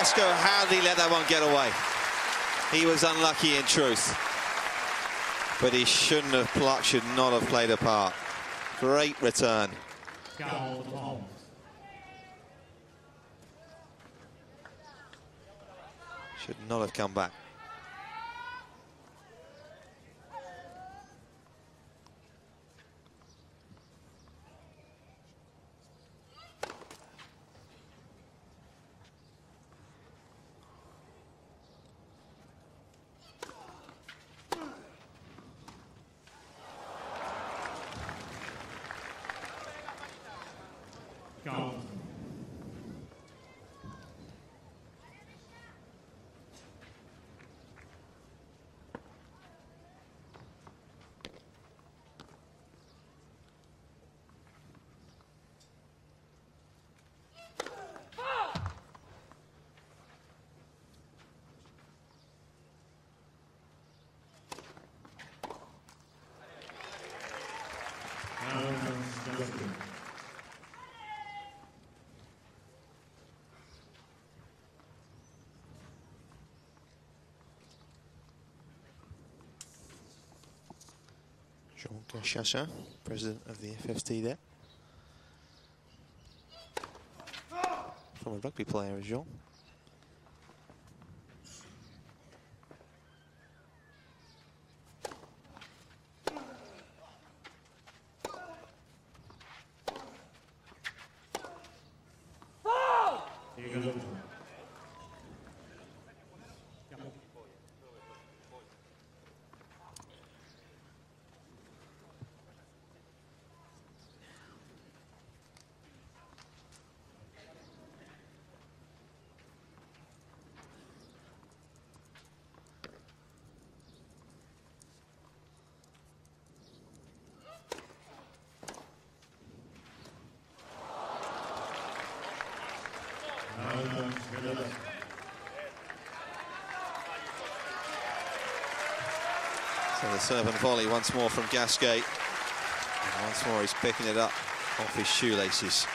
Verdasco, how did he let that one get away? He was unlucky in truth. But he should not have played a part. Great return. Should not have come back. Gasquet, president of the FFT there. From a rugby player, as Jean. So the serve and volley once more from Gasquet. And once more he's picking it up off his shoelaces.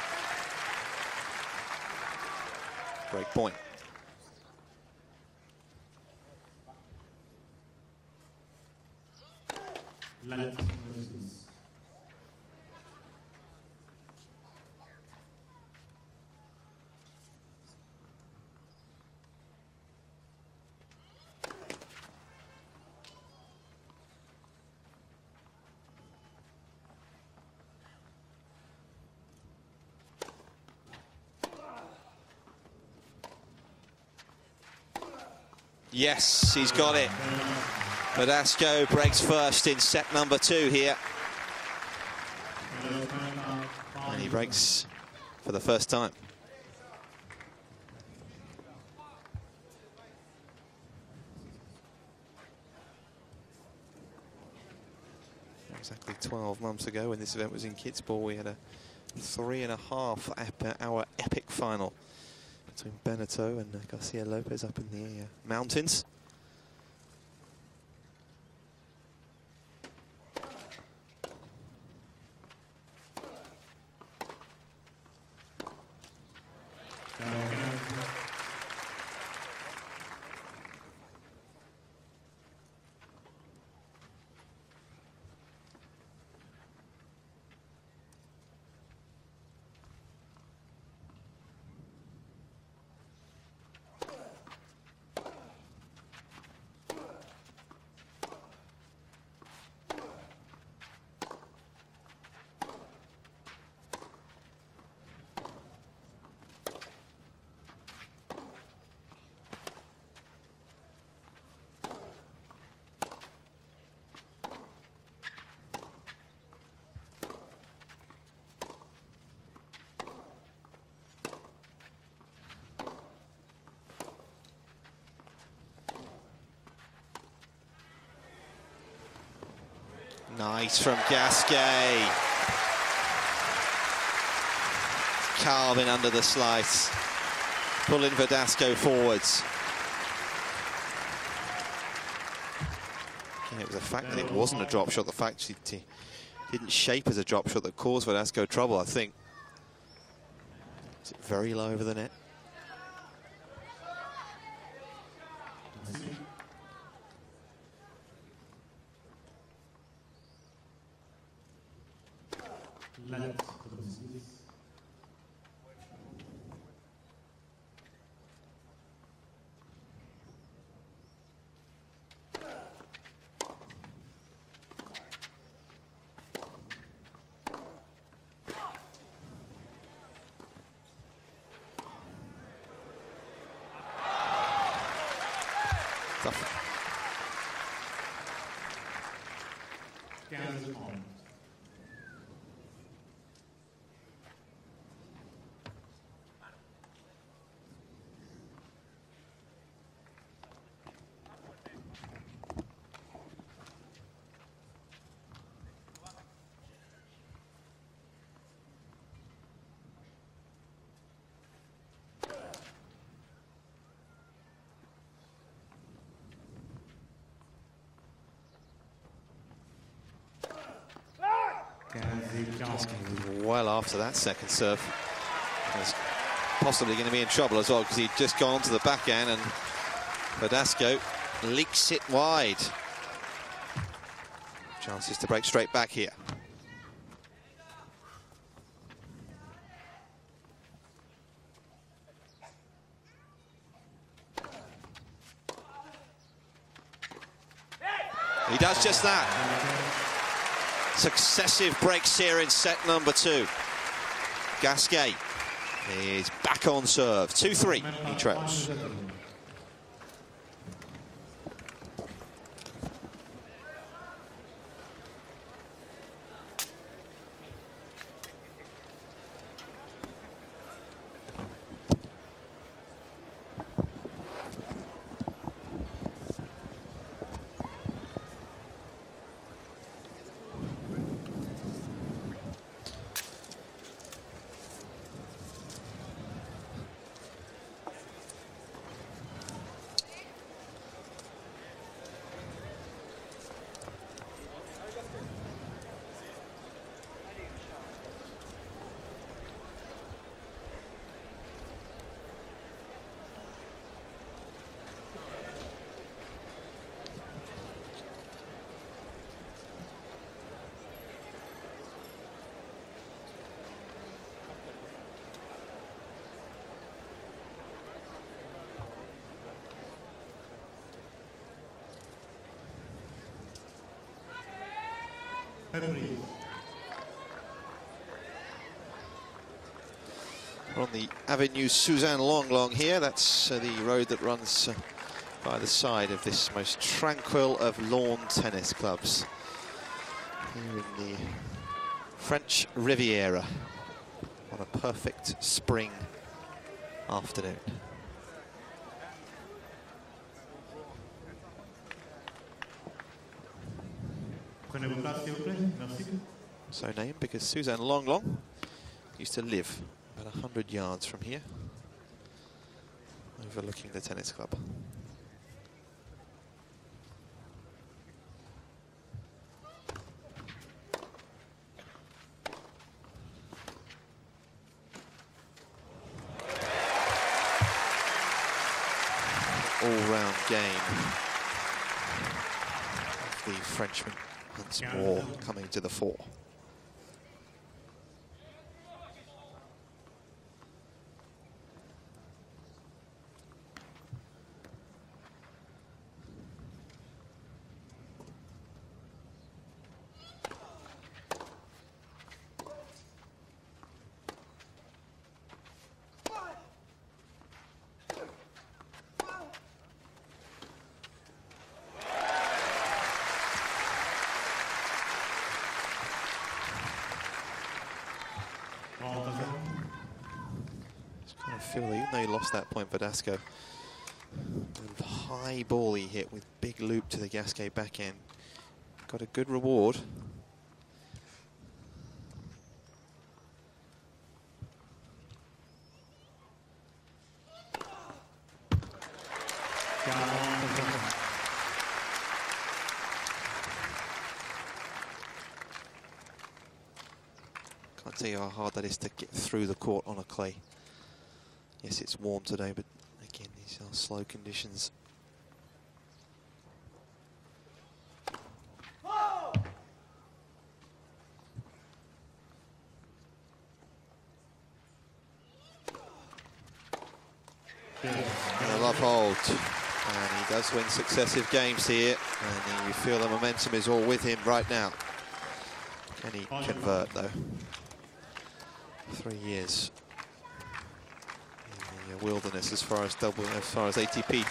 Break point. Yes, he's got it. Verdasco breaks first in set number 2 here. And he breaks for the first time. Exactly 12 months ago when this event was in Kitzbühel, we had a 3.5-hour epic final between Benito and Garcia Lopez up in the mountains. Nice from Gasquet. Carving under the slice. Pulling Verdasco forwards. Yeah, it was the fact that it wasn't a drop shot, the fact he didn't shape as a drop shot that caused Verdasco trouble, I think. Is it very low over the net? Well after that second serve. He's possibly going to be in trouble as well because he'd just gone to the backhand and Verdasco leaks it wide. Chances to break straight back here. He does just that. Successive breaks here in set number 2. Gasquet is back on serve. 2-3, he trails. We're on the Avenue Suzanne Longlong here. That's the road that runs by the side of this most tranquil of lawn tennis clubs here in the French Riviera on a perfect spring afternoon. So named because Suzanne Longlong used to live about 100 yards from here, overlooking the tennis club. All-round game of the Frenchman once more coming to the fore. Even though he lost that point, Verdasco, the high ball he hit with big loop to the Gasquet backhand, got a good reward. Can't tell you how hard that is to get through the court on a clay. Yes, it's warm today, but again, these are slow conditions. And a love hold. And he does win successive games here. And you feel the momentum is all with him right now. Can he convert, though? 3 years in the wilderness as far as ATP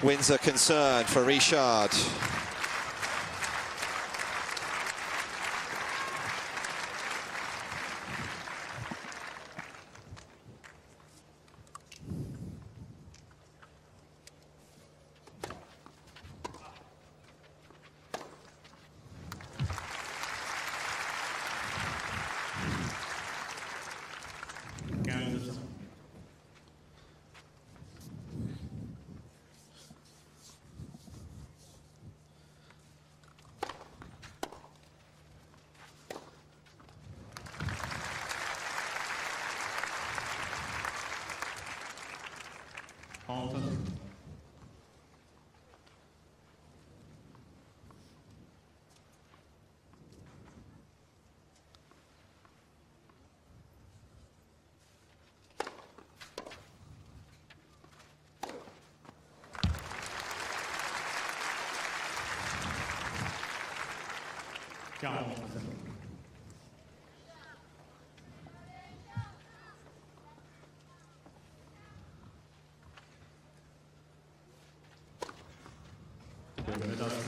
wins are concerned for Richard.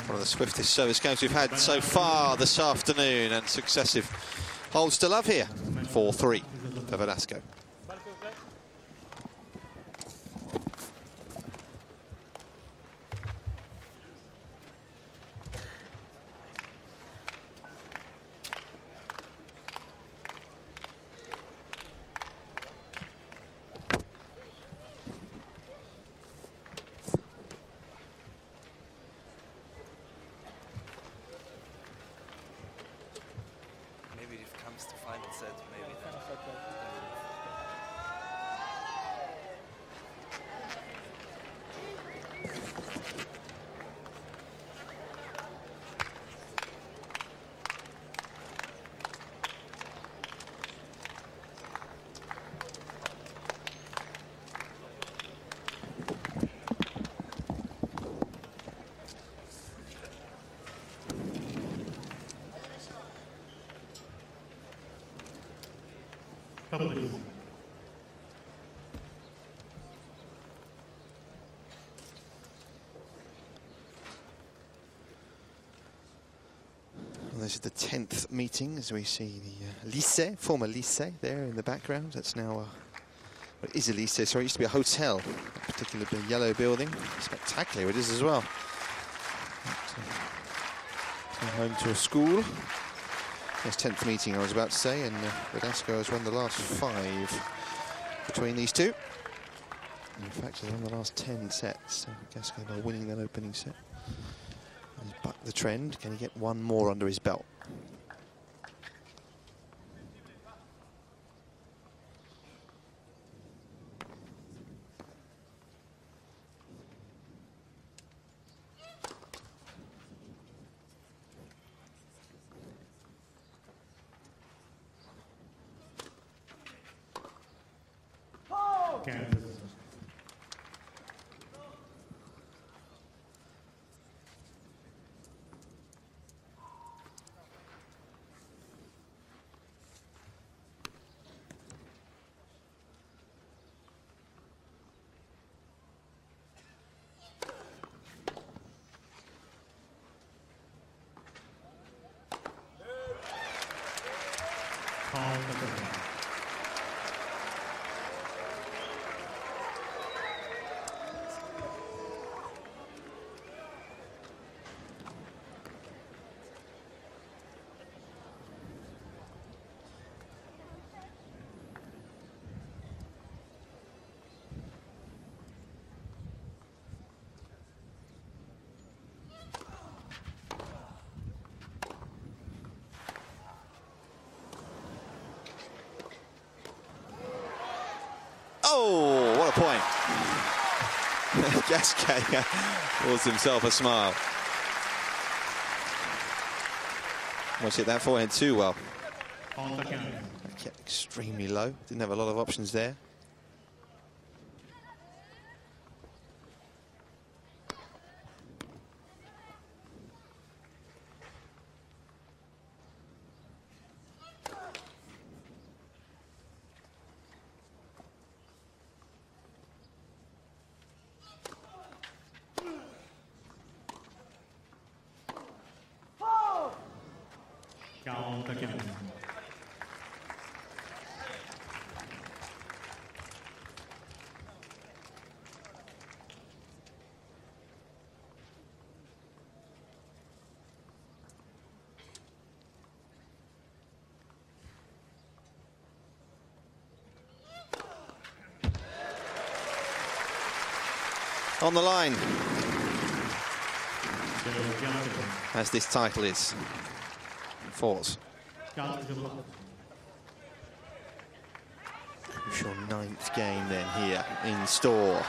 One of the swiftest service games we've had so far this afternoon, and successive holds to love here. 4-3 for Verdasco. This is the 10th meeting, as we see the lycée, former lycée there in the background. That's now, well, it is a lycée, sorry, it used to be a hotel, a particular yellow building. Spectacular it is as well. Home to a school. Yes, 10th meeting I was about to say, and Verdasco has won the last 5 between these two. In fact, he's won the last 10 sets, so Gasquet by winning that opening set. He's bucked the trend. Can he get one more under his belt? Oh, what a point. Gasquet calls himself a smile. Watch hit that forehand too well. Kept extremely low. Didn't have a lot of options there. On the line, as this title is. Fours. Crucial 9th game then here in store.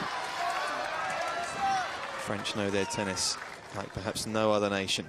French know their tennis like perhaps no other nation.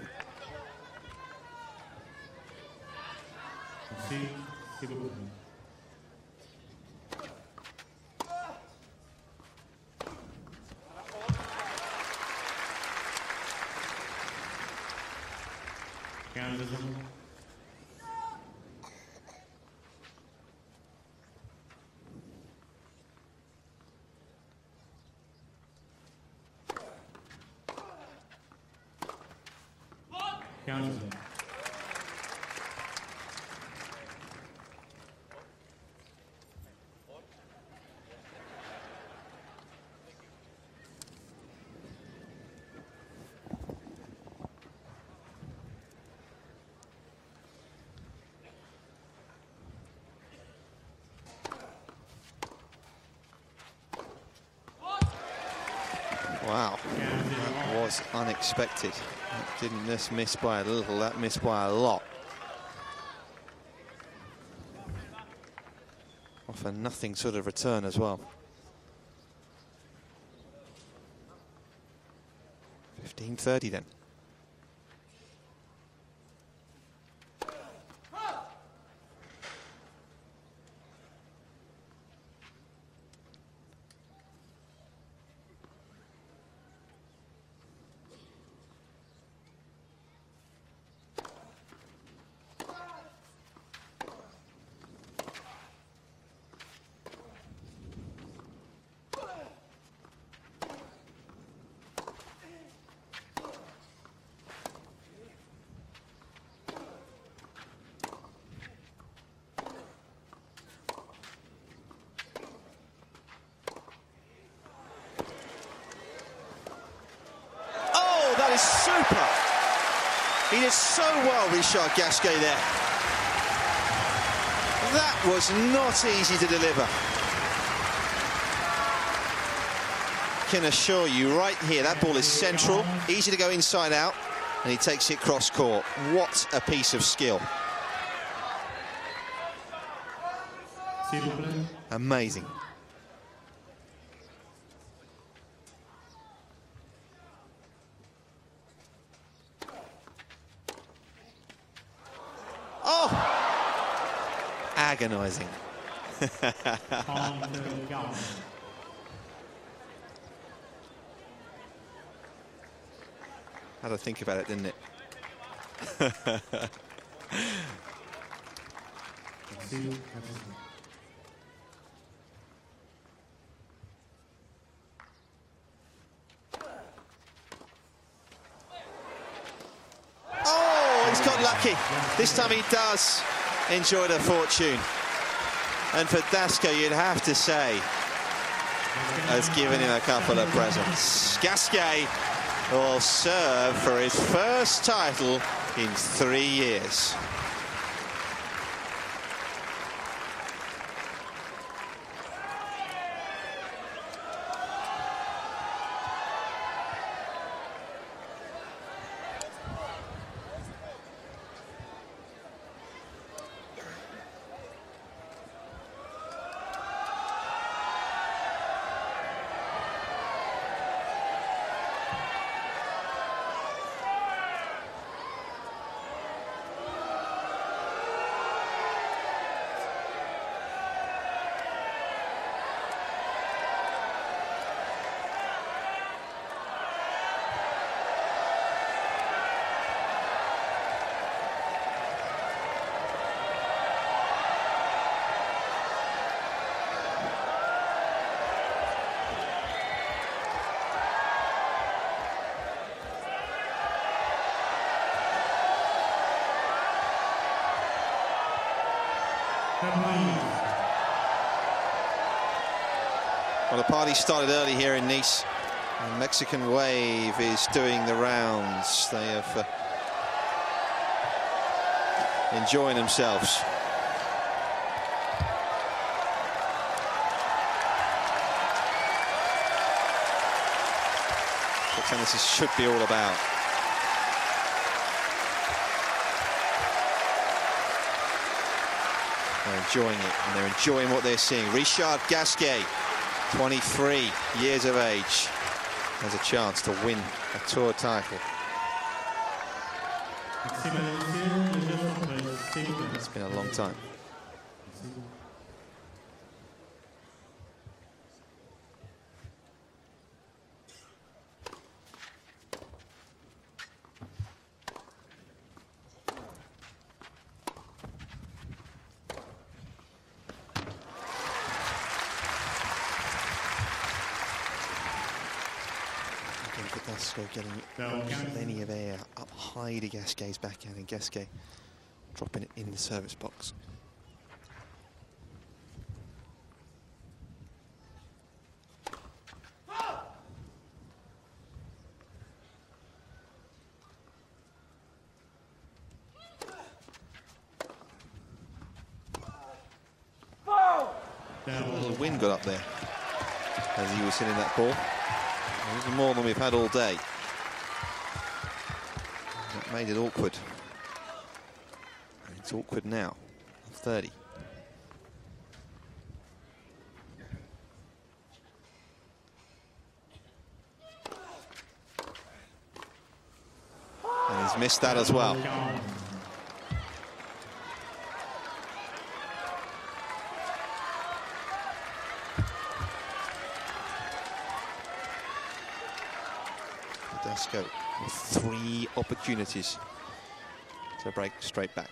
Wow, that was unexpected. That didn't just miss by a little, that missed by a lot. Off a nothing sort of return as well. 15-30 then. That is super. He did so well, Richard Gasquet there. That was not easy to deliver. I can assure you right here, that ball is central, easy to go inside out, and he takes it cross court. What a piece of skill. Amazing. Oh! Agonizing. Had to think about it, didn't it? He's got lucky. This time he does enjoy the fortune. And for Verdasco, you'd have to say, has given him a couple of presents. Gasquet will serve for his first title in 3 years. Well, the party started early here in Nice. The Mexican wave is doing the rounds. They have enjoying themselves. What tennis should be all about. They're enjoying it, and they're enjoying what they're seeing. Richard Gasquet, 23 years of age, has a chance to win a tour title. It's been a long time. Verdasco getting plenty of air up high to Gasquet's backhand, and Gasquet dropping it in the service box. A little wind got up there as he was hitting that ball. A little more than we've had all day. That made it awkward. And it's awkward now. 30. And he's missed that as well. Verdasco with 3 opportunities to break straight back.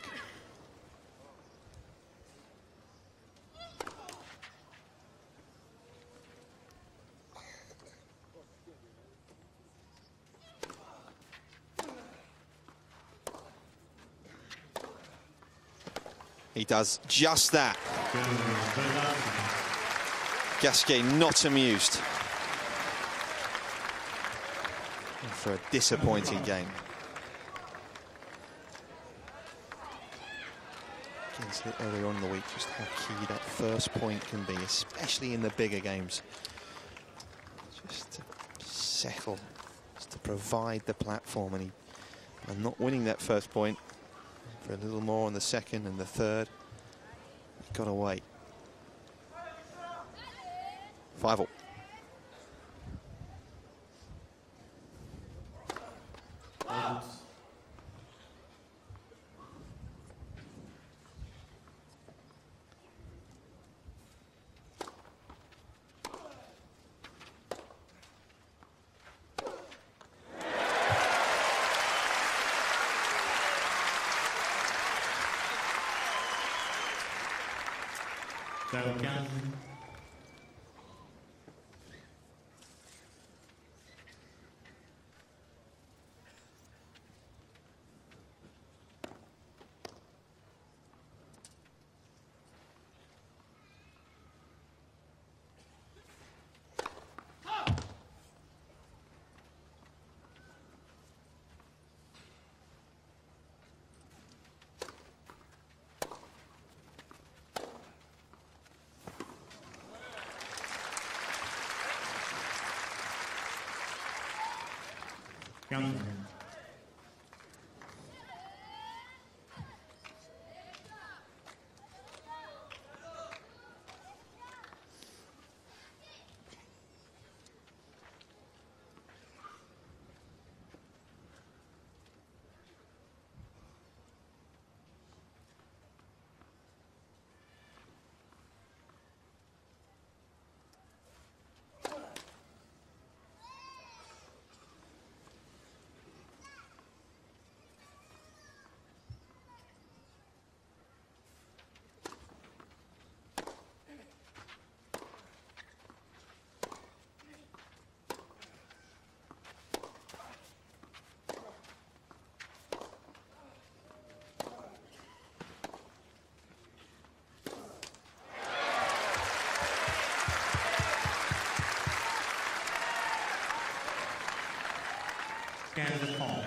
He does just that. Gasquet not amused for a disappointing game. Again, said earlier on in the week just how key that first point can be, especially in the bigger games. Just to settle, just to provide the platform, and not winning that first point for a little more on the second and the third. Got to wait. 5-all. Scan the phone.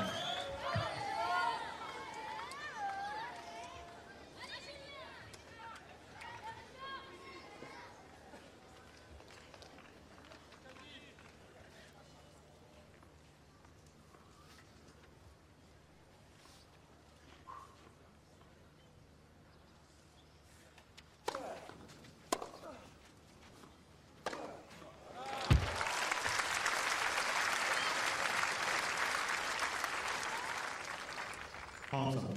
Awesome.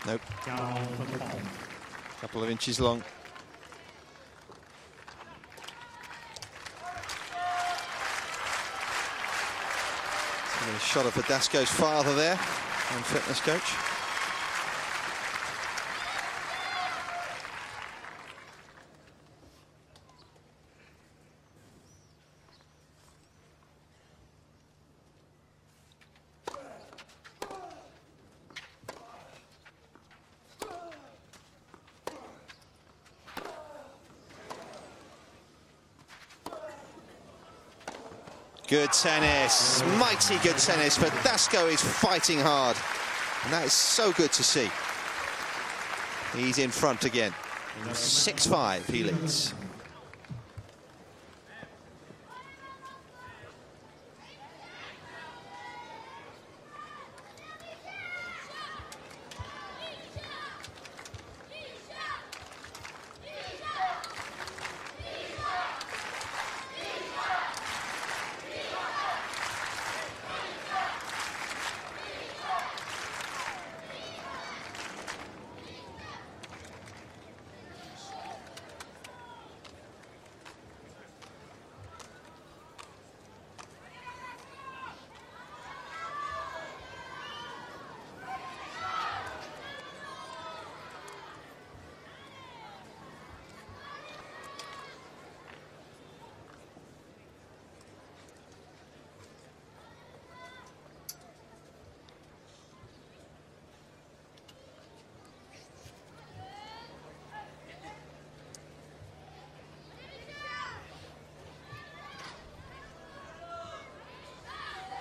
Nope. Couple of inches long. A shot of Verdasco's father there on fitness coach. Good tennis, mighty good tennis, but Verdasco is fighting hard. And that is so good to see. He's in front again. 6-5, he leads.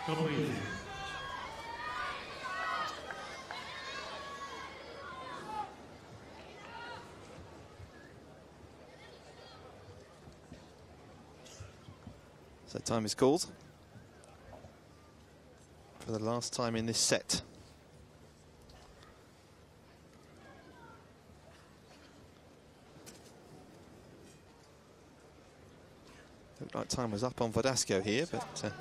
Go easy. So time is called for the last time in this set. Looked like time was up on Verdasco here, but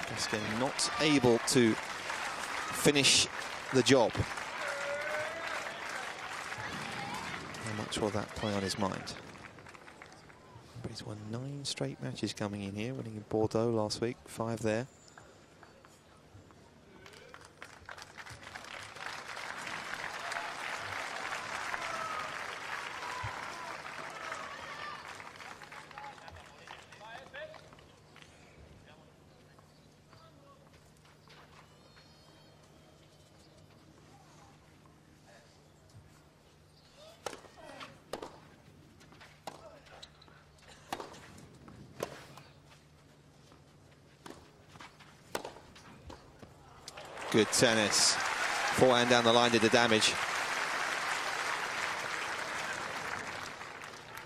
Gasquet not able to finish the job. How much will that play on his mind? But he's won 9 straight matches coming in here, winning in Bordeaux last week, 5 there. Good tennis. Forehand down the line did the damage.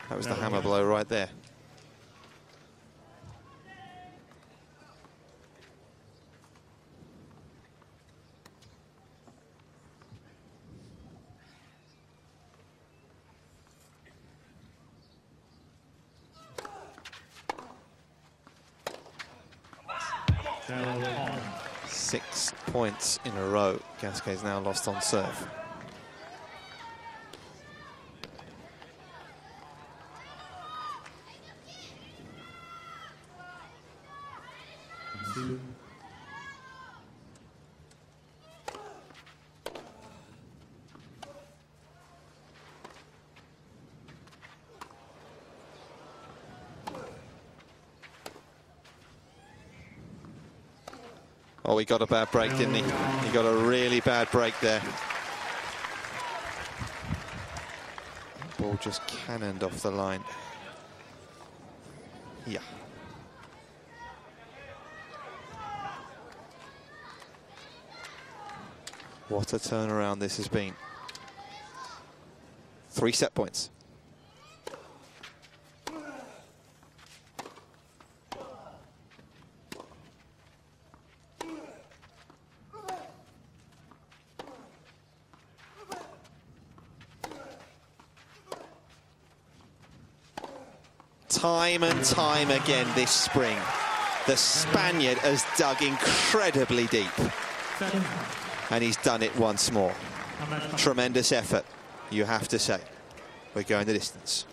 That was the hammer blow right there. 6 points in a row. Gasquet's now lost on serve. Oh, he got a bad break, didn't he? He got a really bad break there. Ball just cannoned off the line. Yeah. What a turnaround this has been. 3 set points. Time and time again this spring, the Spaniard has dug incredibly deep. And he's done it once more. Tremendous effort, you have to say. We're going the distance.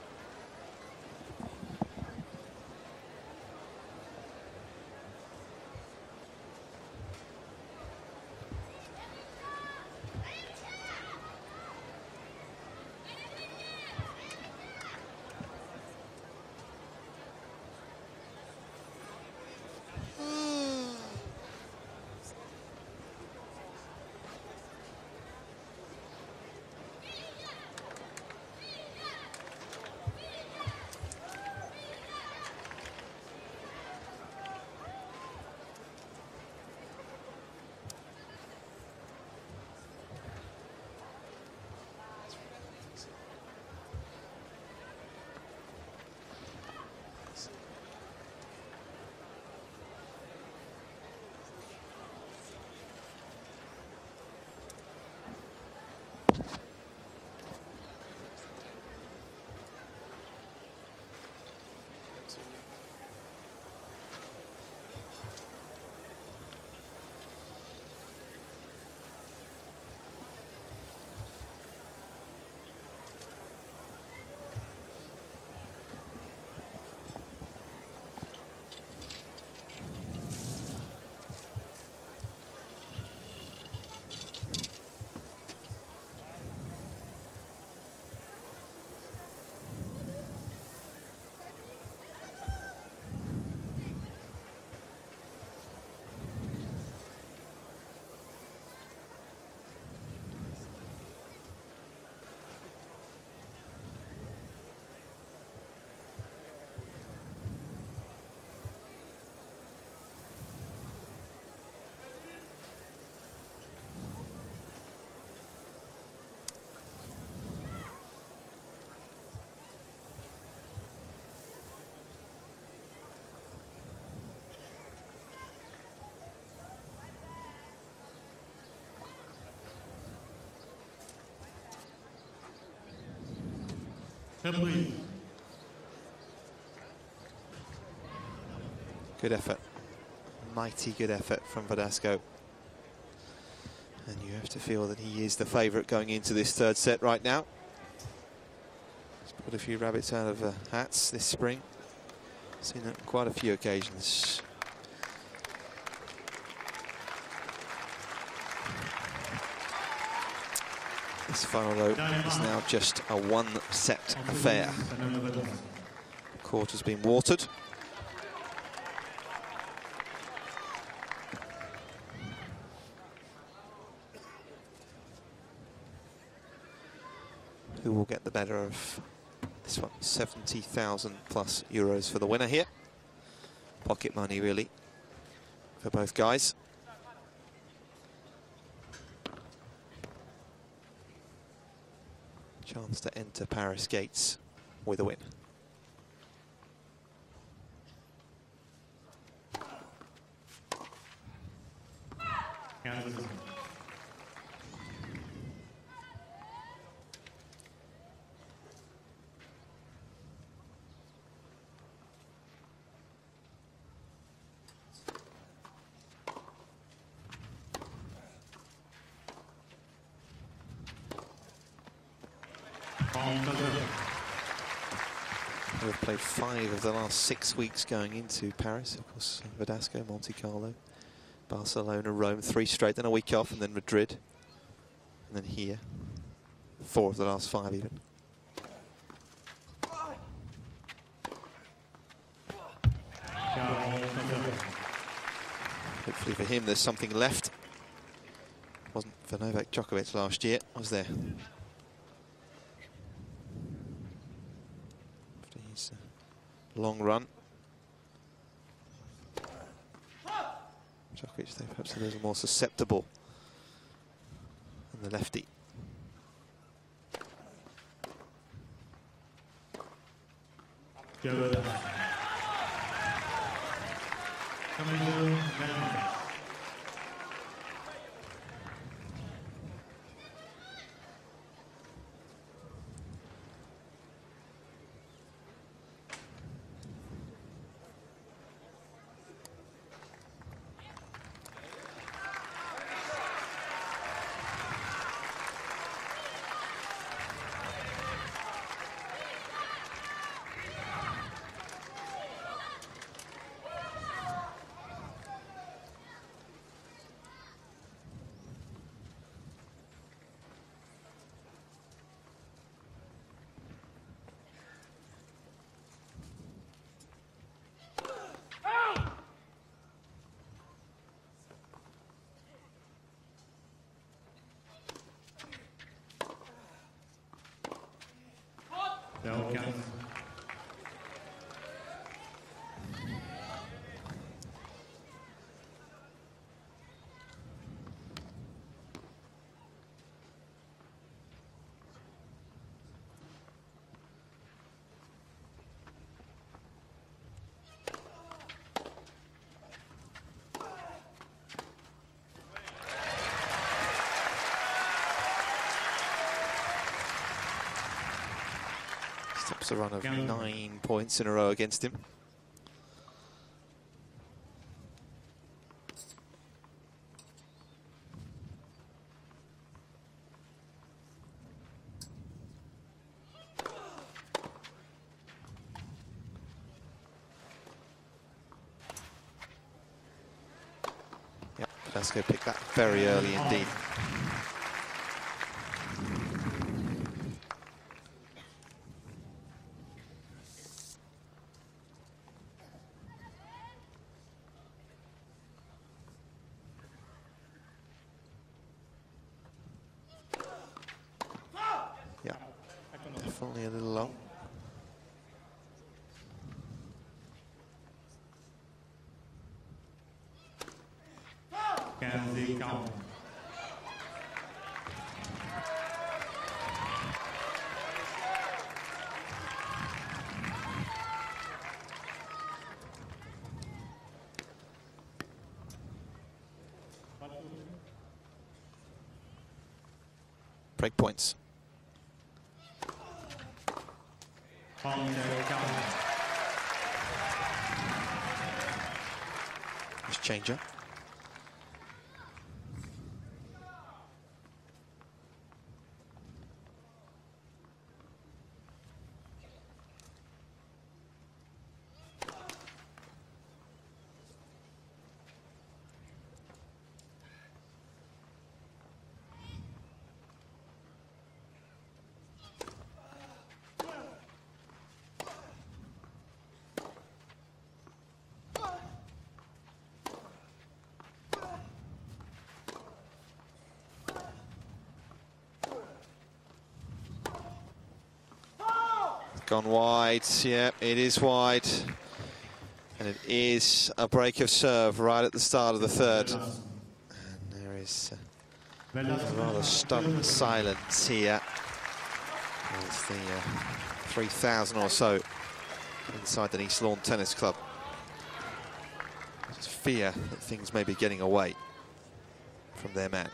Good effort. Mighty good effort from Verdasco. And you have to feel that he is the favourite going into this third set right now. He's put a few rabbits out of hats this spring. Seen that on quite a few occasions. This final, though, is now just a one-set affair. The court has been watered. Who will get the better of this one? 70,000 plus euros for the winner here. Pocket money, really, for both guys. Chance to enter Paris gates with a win. We've played 5 of the last 6 weeks going into Paris. Of course, Verdasco, Monte Carlo, Barcelona, Rome, 3 straight, then a week off, and then Madrid, and then here. 4 of the last 5 even. Hopefully for him there's something left. Wasn't for Novak Djokovic last year, was there? After his long run. Djokovic, though, perhaps a little more susceptible than the lefty. Stops a run of 9 points in a row against him. Yep, Gasquet picked that very early indeed. Definitely a little long. Break points. Nice changer. Gone wide, yeah, it is wide. And it is a break of serve right at the start of the third. And there is a rather stunned silence here. As the 3,000 or so inside the Nice Lawn Tennis Club. There's fear that things may be getting away from their man.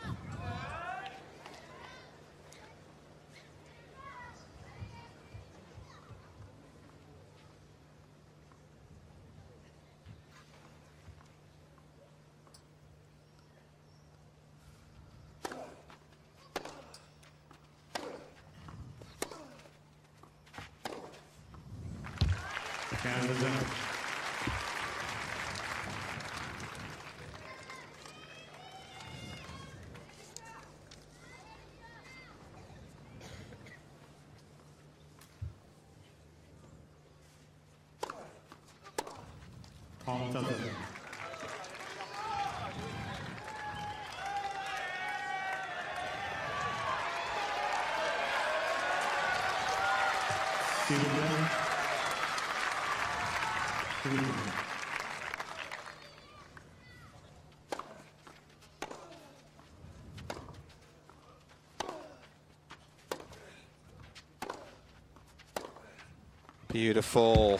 Beautiful.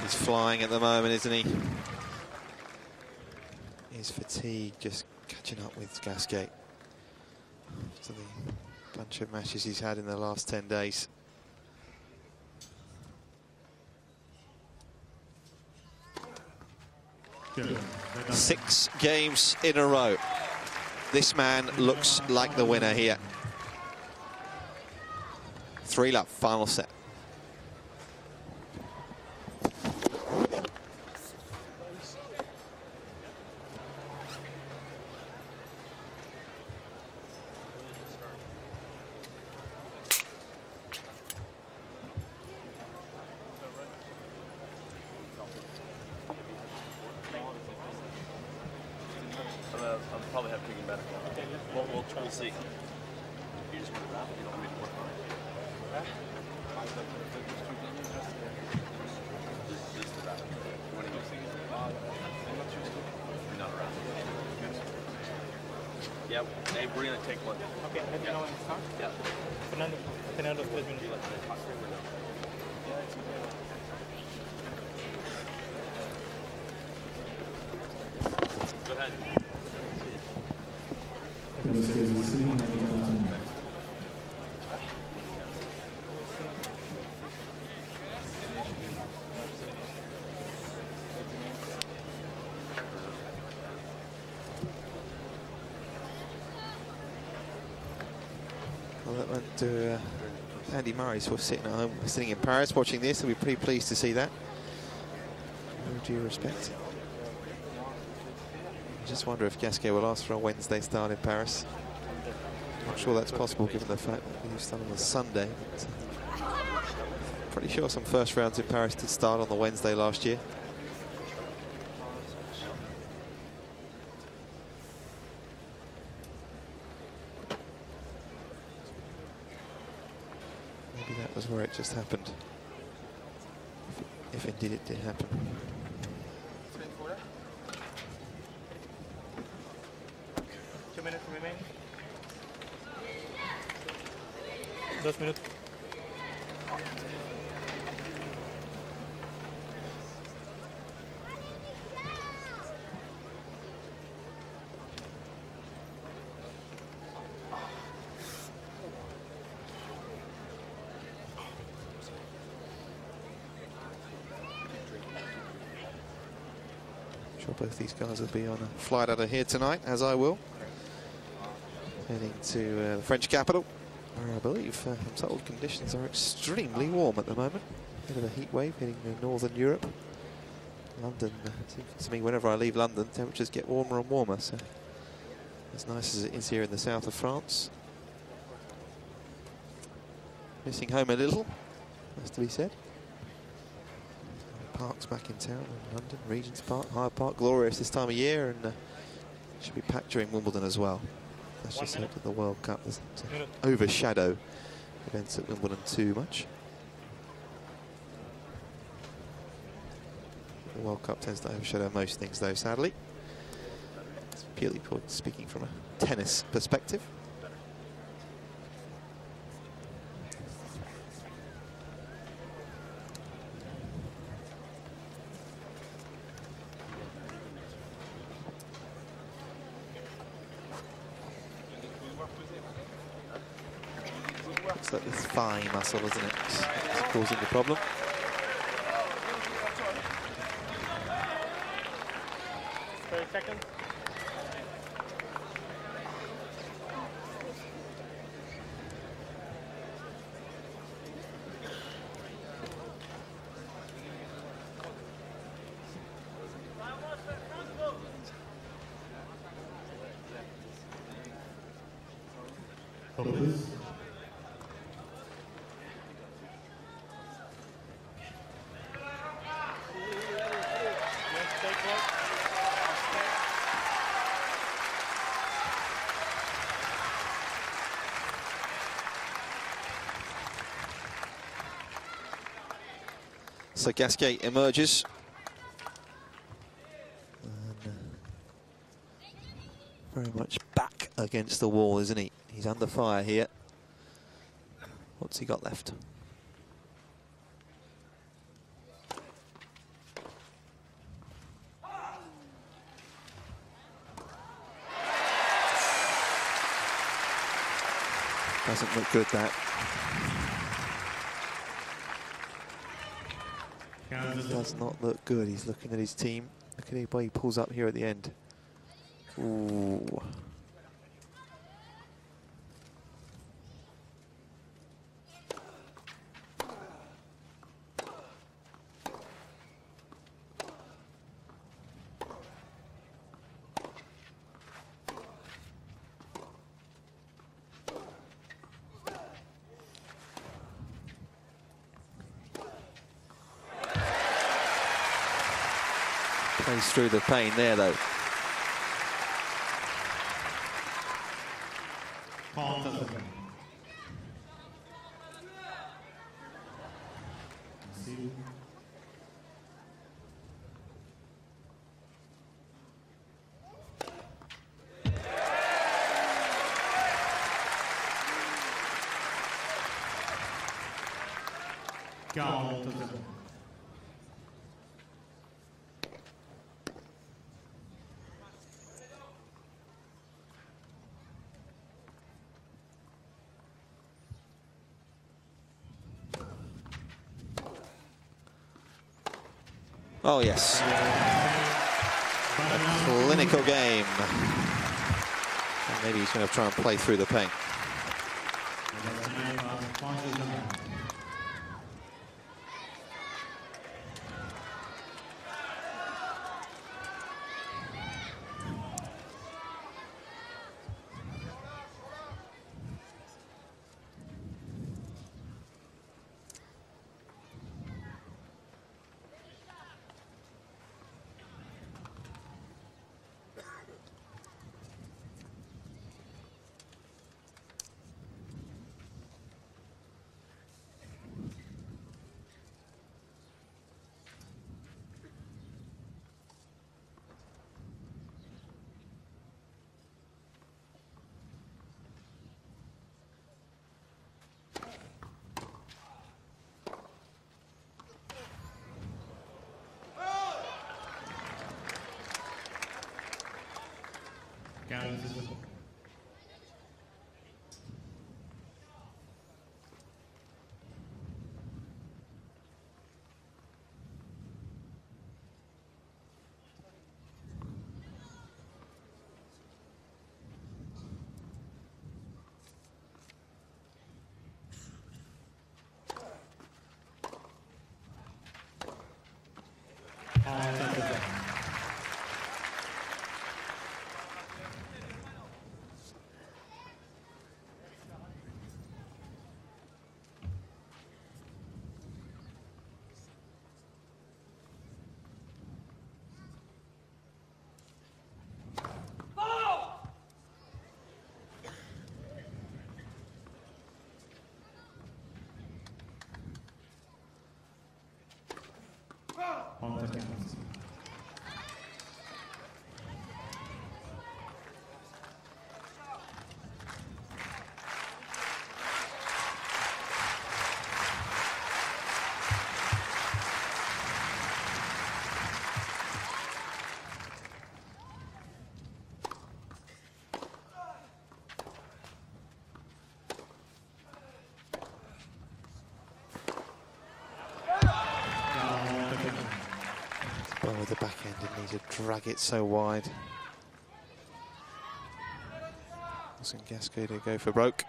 He's flying at the moment, isn't he? His fatigue just catching up with Gasquet after the bunch of matches he's had in the last 10 days. Good. 6 games in a row. This man looks like the winner here. 3-love, final set. I'll probably have to get better. We'll see. You just want to wrap it, you don't want me to work on it. Just the wrap. What are you thinking? I'm not sure. You're not around. Yeah, hey, we're going to take one. Okay, let me know when it's time. Yeah. Fernando, 3 minutes. Go ahead. Well, that went to Andy Murray's for sitting at home, sitting in Paris, watching this. He'll be pretty pleased to see that. With due respect. I just wonder if Gasquet will ask for a Wednesday start in Paris. Not sure that's possible given the fact that he started on a Sunday. But pretty sure some first rounds in Paris did start on the Wednesday last year. Maybe that was where it just happened. If indeed it did happen. 2 minutes remaining. 2 minutes. I'm sure both these guys will be on a flight out of here tonight, as I will. Heading to the French capital, where I believe, I'm told, conditions are extremely warm at the moment. Bit of a heat wave hitting northern Europe. London, seems to me whenever I leave London, temperatures get warmer and warmer. So as nice as it is here in the south of France. Missing home a little, has to be said. Park's back in town in London, Regent's Park, Hyde Park, glorious this time of year, and should be packed during Wimbledon as well. Let's just hope that the World Cup doesn't overshadow events at Wimbledon too much. The World Cup tends to overshadow most things though, sadly. It's purely speaking from a tennis perspective. It's like this thigh muscle, isn't it? It's causing the problem. Seconds. Focus. So Gasquet emerges. And, very much back against the wall, isn't he? He's under fire here. What's he got left? Doesn't look good, that. Does not look good. He's looking at his team. Look at how he pulls up here at the end. Ooh. Plays through the pain there, though. Oh, yes. A clinical game. And maybe he's going to try and play through the pain. Well, with the backhand, didn't need to drag it so wide. Wasn't Gasquet to go for broke.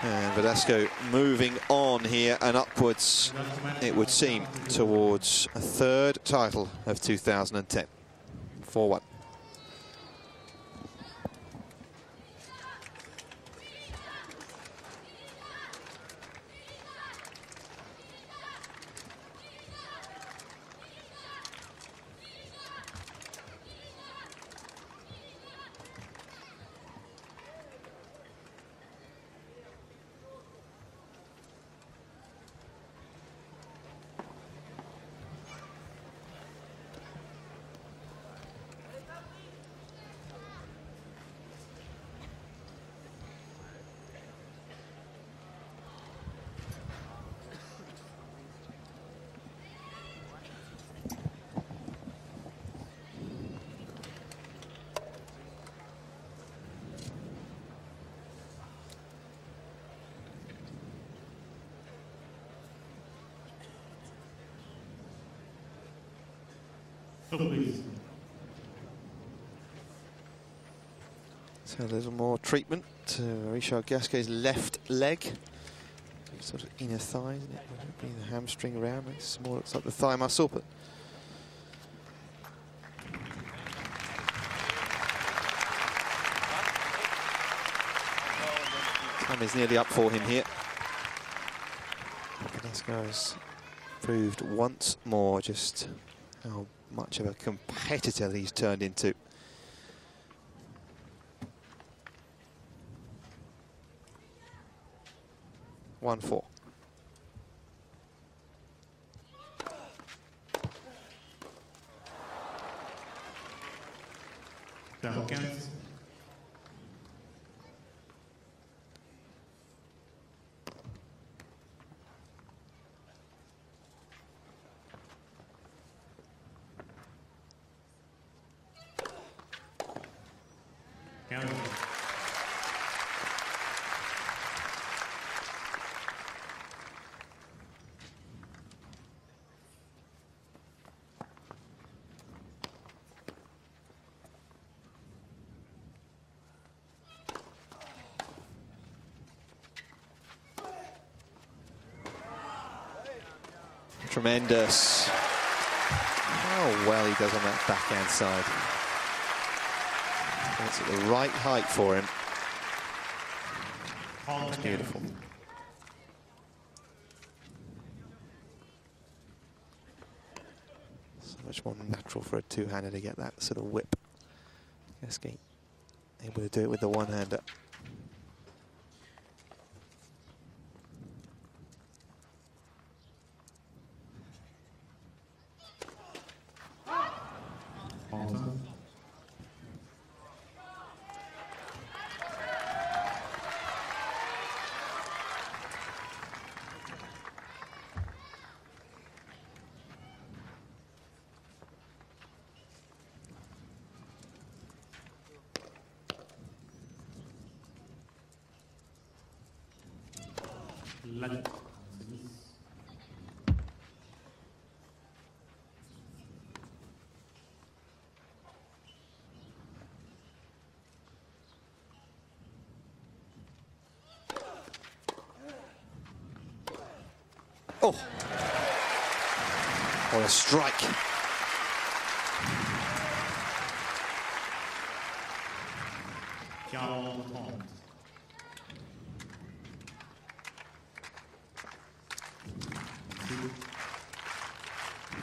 And Verdasco moving on here and upwards, it would seem, towards a third title of 2010. 4-1. So a little more treatment to Richard Gasquet's left leg. Sort of inner thigh, isn't it? Bring the hamstring around. It's more, looks like the thigh muscle, but time is nearly up for him here. Verdasco has proved once more just how much of a competitor he's turned into. One four. Tremendous. How well he does on that backhand side. It's at the right height for him. It's beautiful. So much more natural for a two-hander to get that sort of whip. Gasquet able to do it with the one-hander. Oh, what a strike.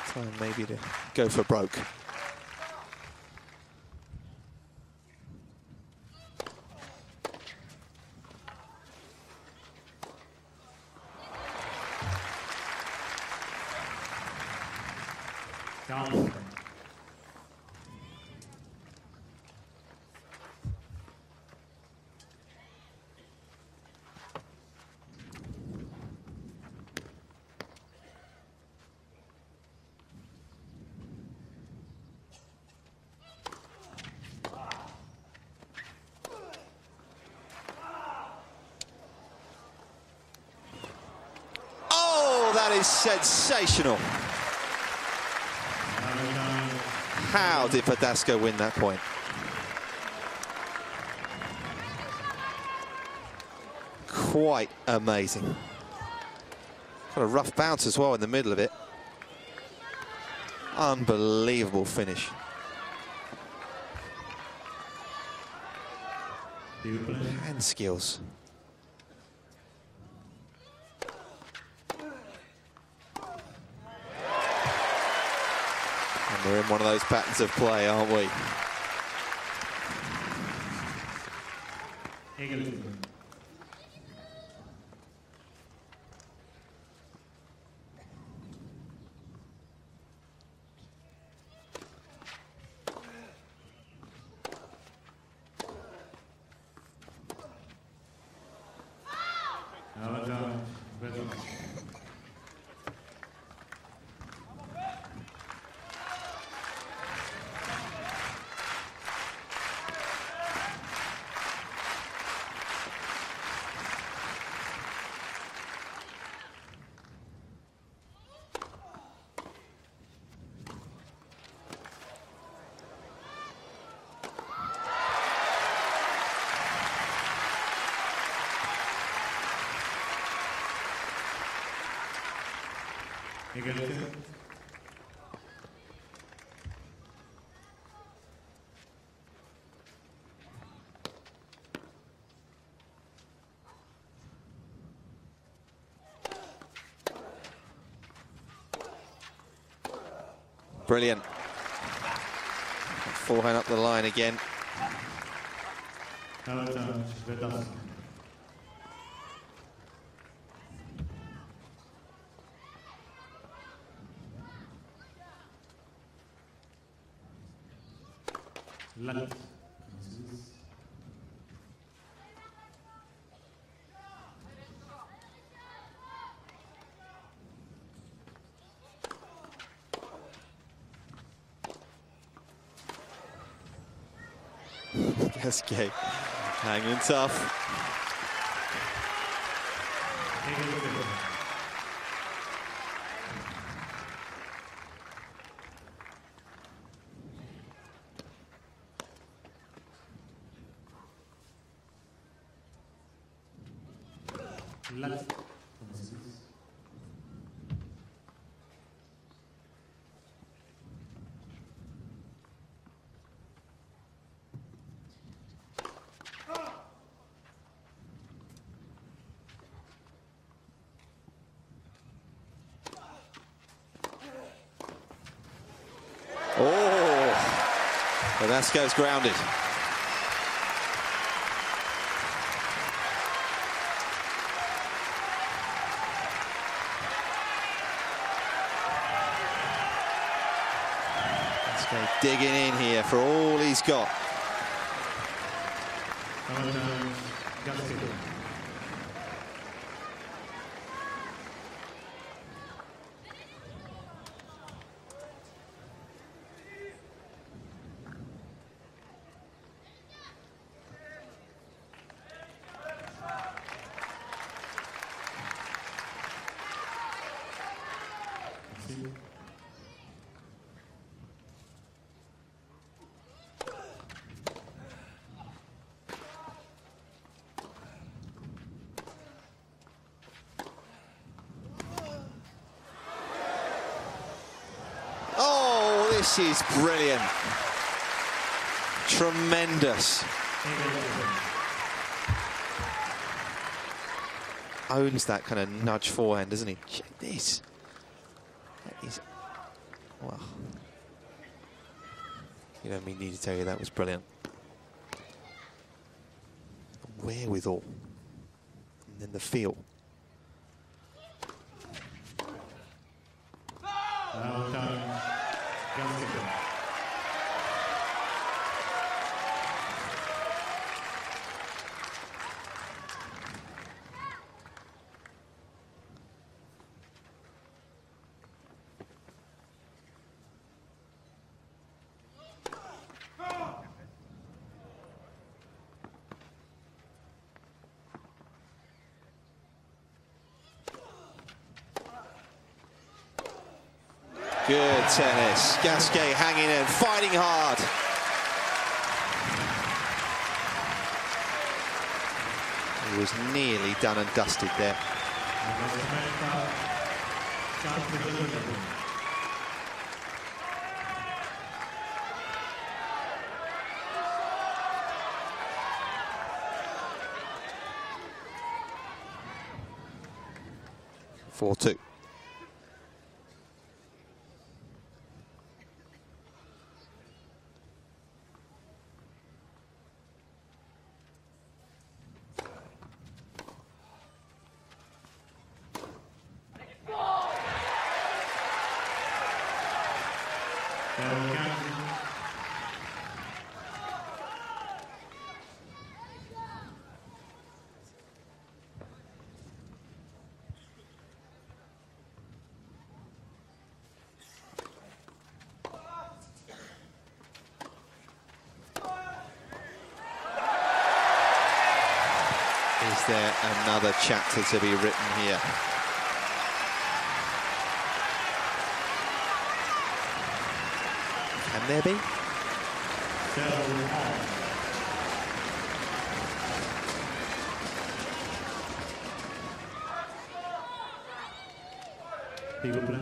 Time maybe to go for broke. That is sensational. How did Verdasco win that point? Quite amazing. Got a rough bounce as well in the middle of it. Unbelievable finish. Hand skills. We're in one of those patterns of play, aren't we? Brilliant. Forehand up the line again. Gasquet hanging tough. Oh, Verdasco's grounded. Gasquet digging in here for all he's got. This is brilliant. Tremendous. Owns that kind of nudge forehand, doesn't he? Check this. That is, well, you don't need to tell you that was brilliant. The wherewithal. And then the feel. Well done. 'Good tennis. Gasquet hanging in, fighting hard. He was nearly done and dusted there. Four-two. Is there another chapter to be written here? Can there be? S'il vous plaît.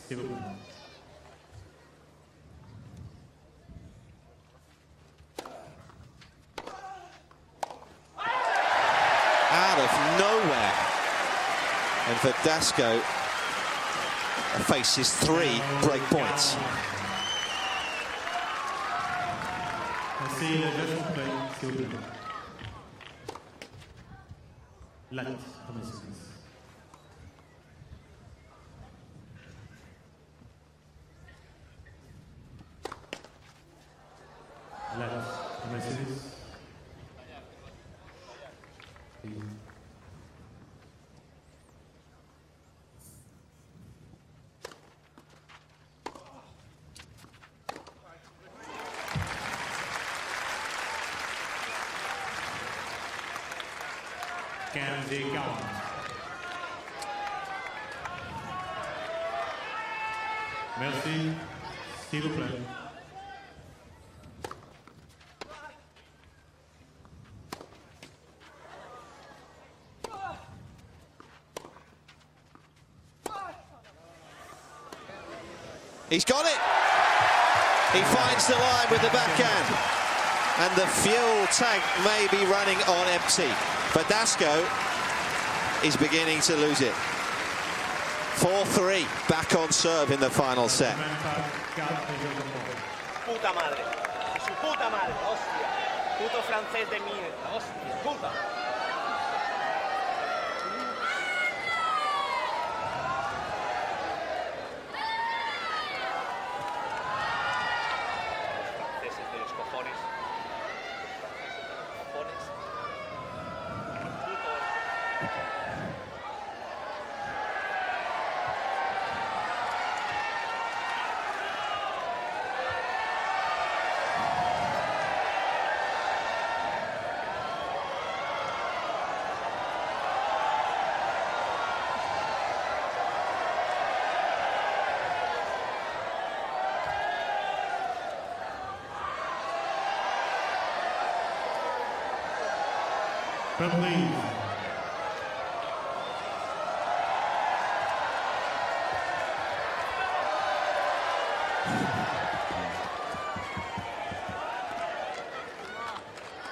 S'il vous plaît. Out of nowhere. And Verdasco faces 3 break points. Merci, le geste de play, s'il vous plaît. Lat, comme ça. Lat, comme ça. Merci, s'il vous plaît. He's got it. He finds the line with the backhand. And the fuel tank may be running on empty. Verdasco is beginning to lose it. 4-3, back on serve in the final set. Puta madre, su puta madre, hostia. Puto francés de mierda, hostia, puta. Los franceses de los cojones. Cojones. Please.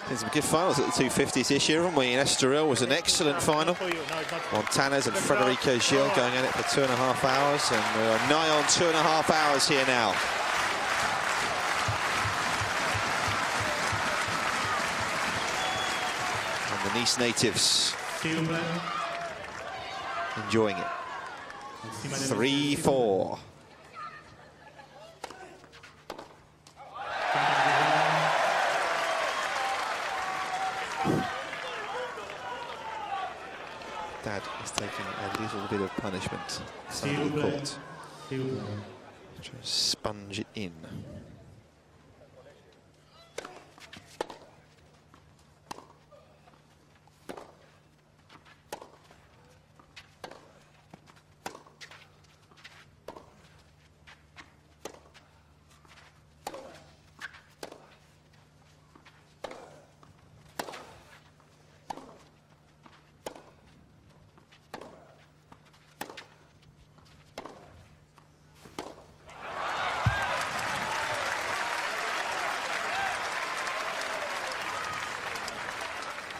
There's some good finals at the 250s this year, haven't we? And Estoril was an excellent final. Montanas and Federico Gil going at it for 2.5 hours, and we're nigh on 2.5 hours here now. The Nice natives enjoying it. 3-4. Dad is taking a little bit of punishment. Caught. Try to sponge it in.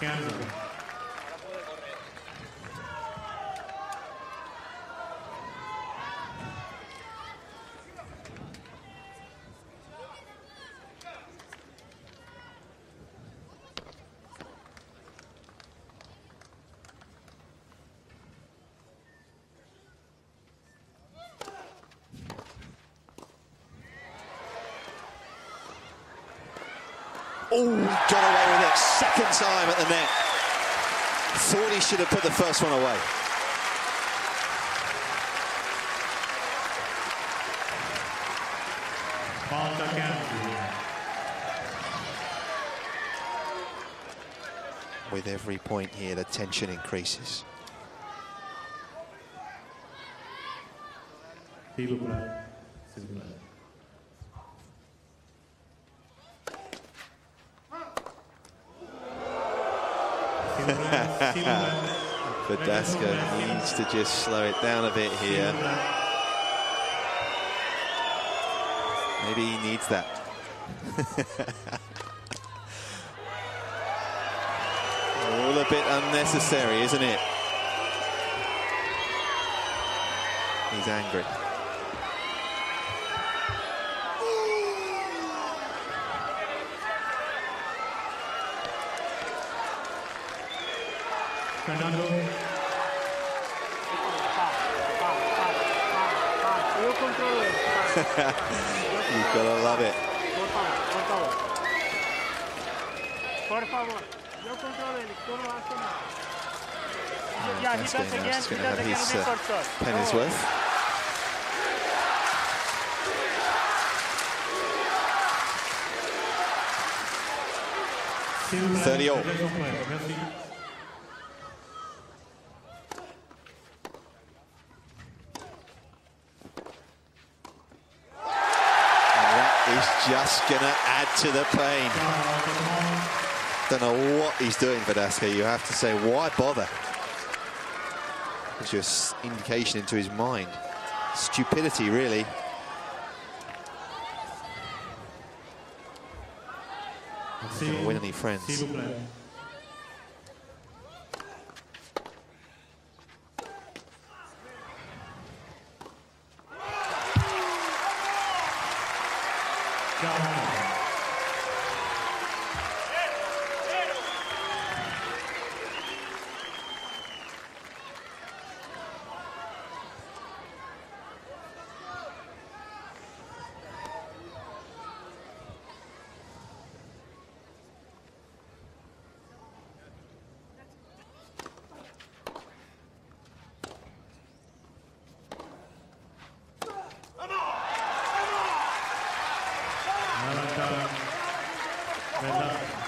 Kansas. Oh, got away with it. Second time at the net. Thought he should have put the first one away. With every point here, the tension increases. Verdasco needs to just slow it down a bit here. Maybe he needs that. All a bit unnecessary, isn't it? He's angry. Fernando. You've got to love it. Por favor. Yo controlo él, tú no haces nada. Yeah, he's going to have his penny's worth. Merci. 30 all. He's just going to add to the pain. Don't know what he's doing, Verdasco. You have to say, why bother? Gives you an indication into his mind. Stupidity, really. Not going to win any friends.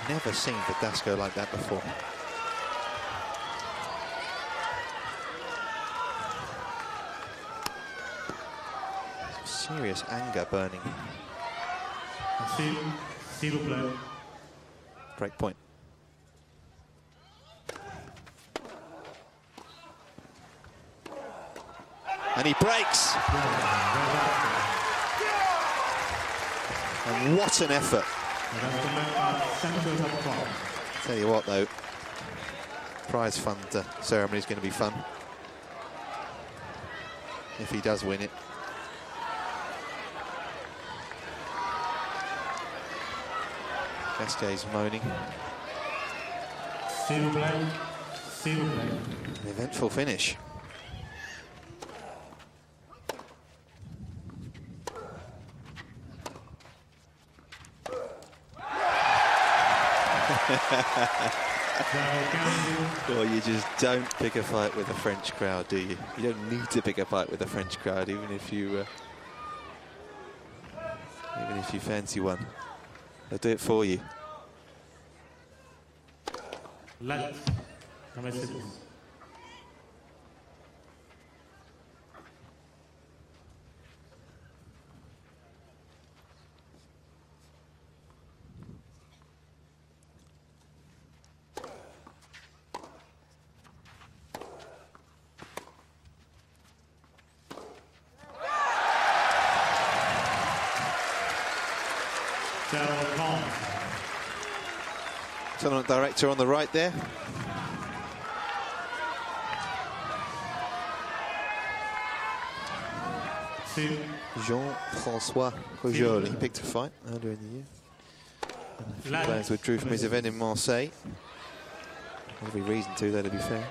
Never seen Verdasco like that before. Some serious anger burning. Break point. And he breaks. And what an effort. Tell you what, though, prize fund ceremony is going to be fun if he does win it. Gasquet's moaning. An eventful finish. Well, you just don't pick a fight with a French crowd, do you? You don't need to pick a fight with a French crowd, even if you fancy one. They'll do it for you. Tournament director on the right there. Jean-François Rojol. He picked a fight earlier in the year. And a few players withdrew from his event in Marseille. Every reason to, though, to be fair.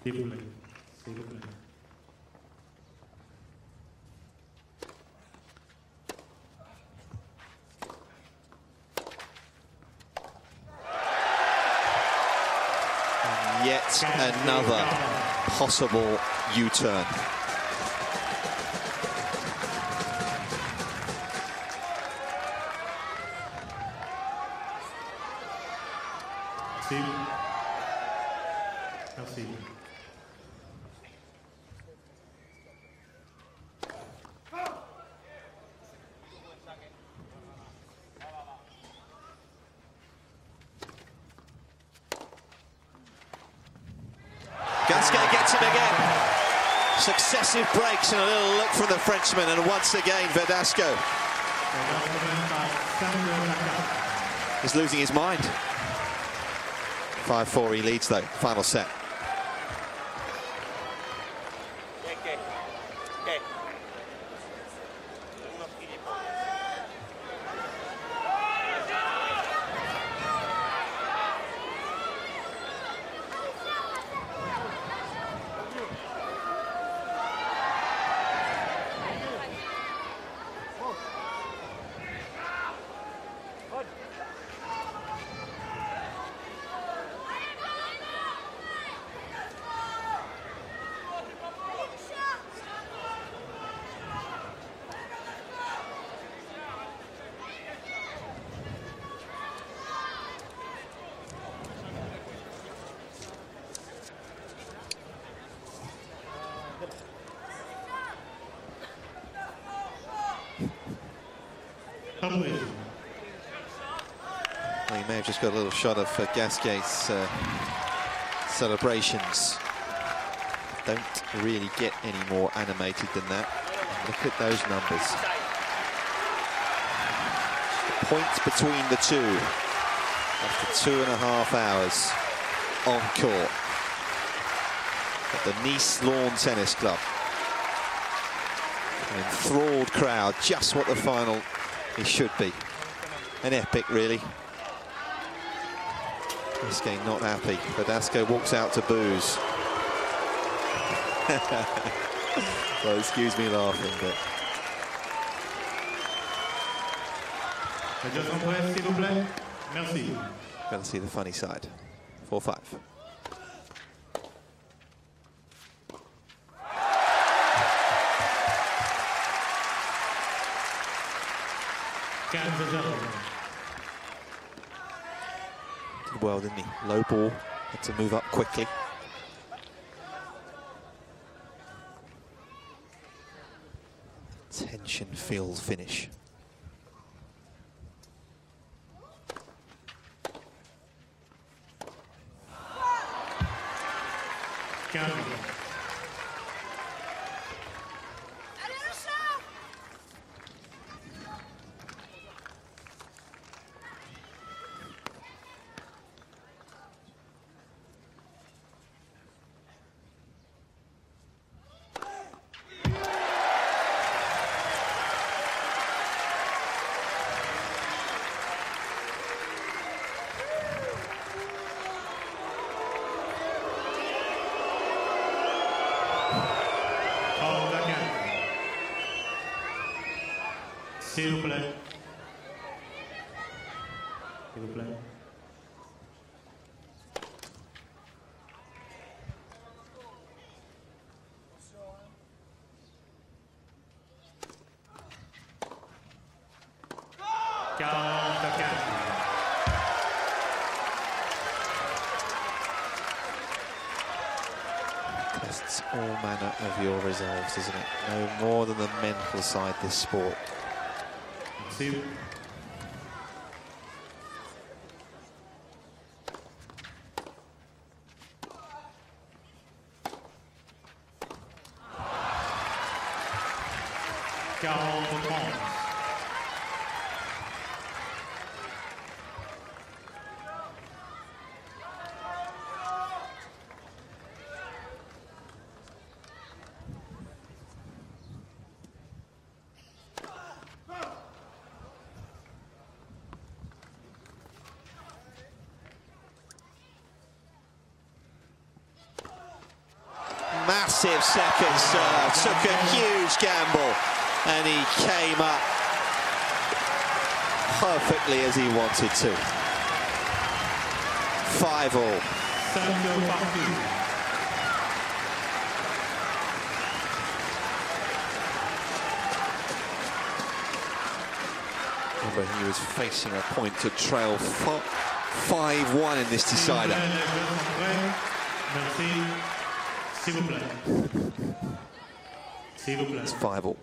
S'il vous plaît. S'il vous plaît. Yet another possible U-turn. Merci. Gasquet gets him again. Successive breaks and a little look from the Frenchman, and once again Verdasco is losing his mind. 5-4 he leads though, final set. Well, you may have just got a little shot of Gasquet's celebrations. Don't really get any more animated than that. Look at those numbers. The points between the two after 2.5 hours on court at the Nice Lawn Tennis Club. An enthralled crowd, just what the final it should be. An epic, really. Gasquet not happy. Verdasco walks out to boos. Well, excuse me laughing, but... Merci. Got to see the funny side. 4-5. Did well, didn't he? Low ball, had to move up quickly. Tension-filled finish. S'il vous plaît. S'il vous plaît. Tests all manner of your resolves, isn't it? No more than the mental side this sport. See. massive second serve, took a huge gamble, and he came up perfectly as he wanted to. 5-all. Remember, he was facing a point to trail 5-1 in this decider. It's 5-all.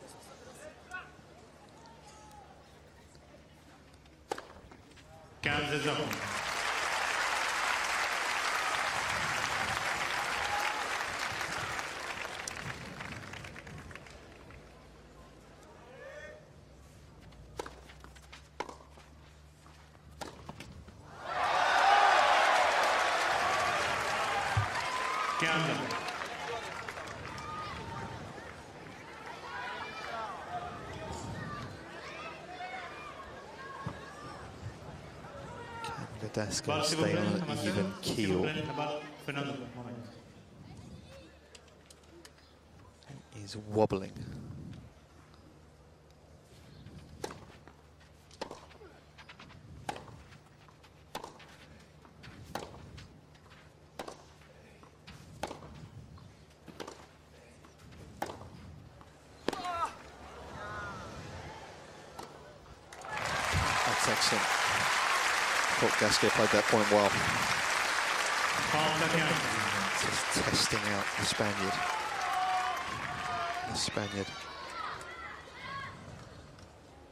Verdasco stay on an even keel. He's wobbling. That's excellent. I thought Gasquet played that point well. Just testing out the Spaniard. The Spaniard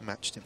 matched him.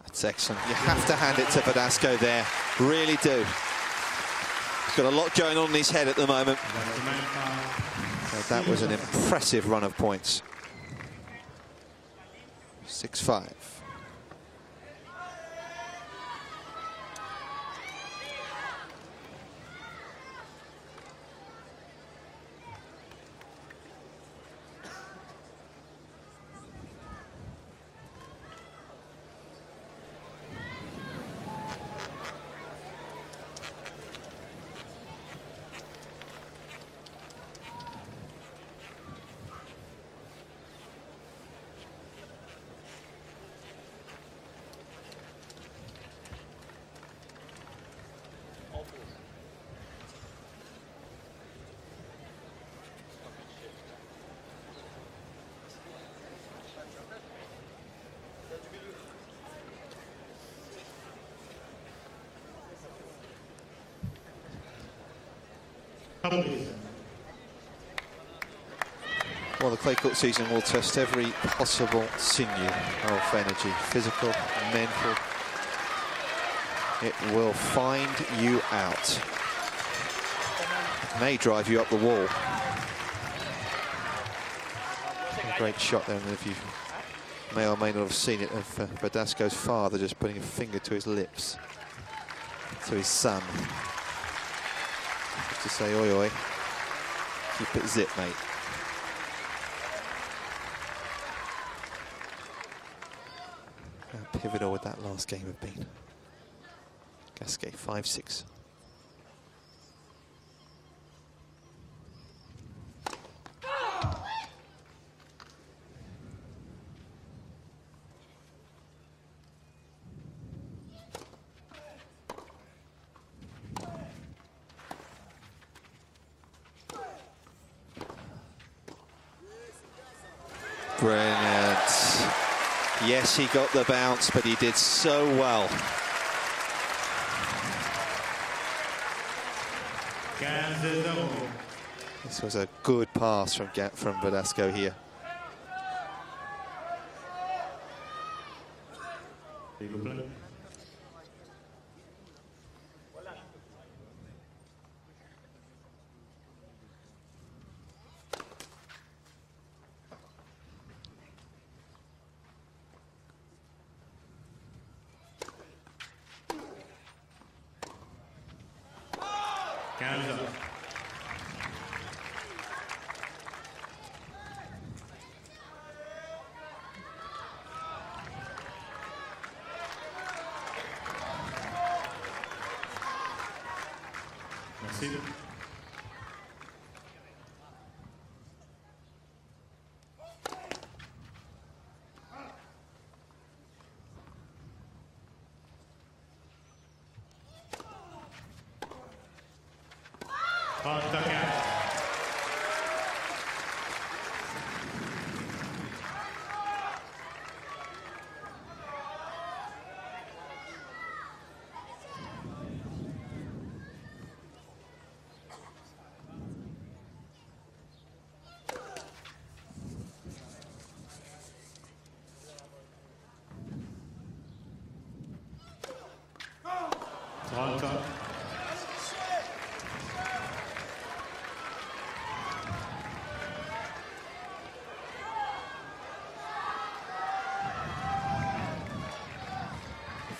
That's excellent. You have to hand it to Verdasco there. Really do. He's got a lot going on in his head at the moment. So that was an impressive run of points. 6-5. Well, the clay court season will test every possible sinew of energy, physical, mental. It will find you out. It may drive you up the wall. A great shot there, and if you may or may not have seen it, of Verdasco's father just putting a finger to his lips, to his son, to say, oi, oi, keep it zip, mate. How pivotal would that last game have been? Gasquet 5-6. Brilliant. Yes, he got the bounce, but he did so well. This was a good pass from Verdasco here. Merci.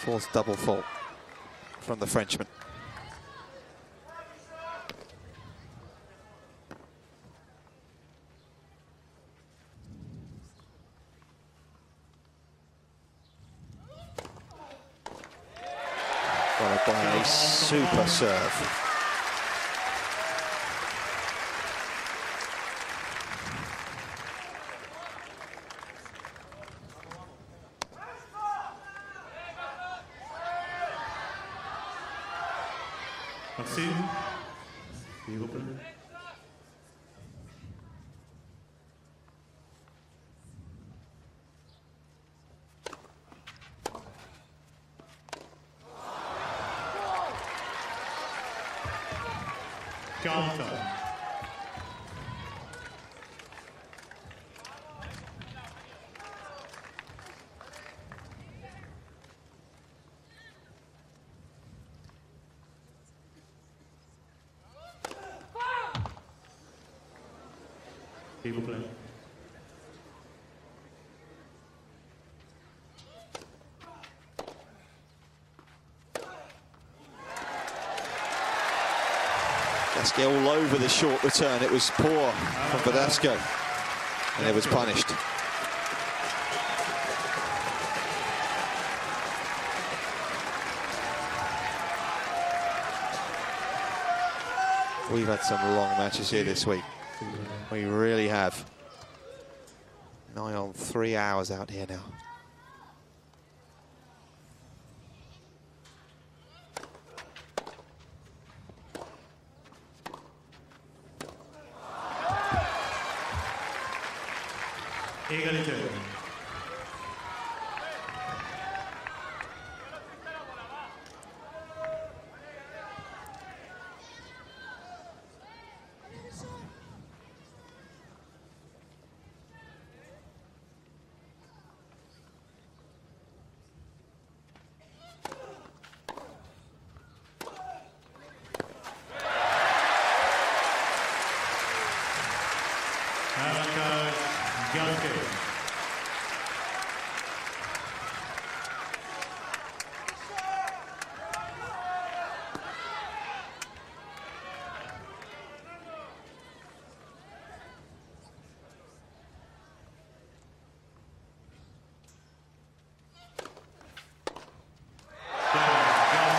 Forced double fault from the Frenchman. Followed by a super serve. Merci. S'il vous plaît. Counter. S'il vous plaît. Gasquet all over the short return. It was poor from Verdasco, and it was punished. We've had some long matches here this week. We really have. Nigh on 3 hours out here now. Égalité. Gasquet.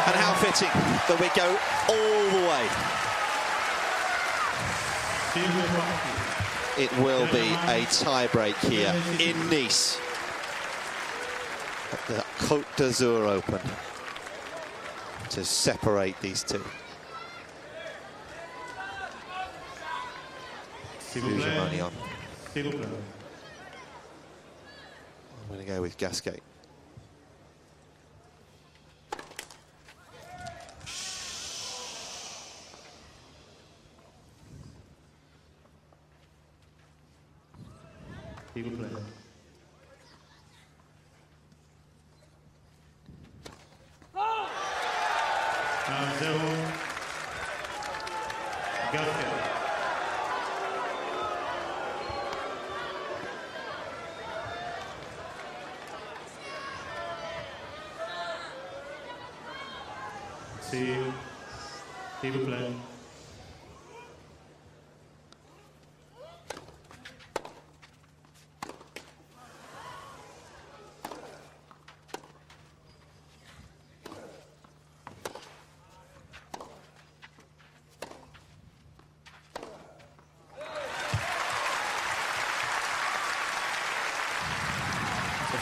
And how fitting that we go all the way. It will be a tie-break here in Nice at the Côte d'Azur Open to separate these two. Money on. I'm going to go with Gasquet. People play. Now 0. Gasquet. See you. People play.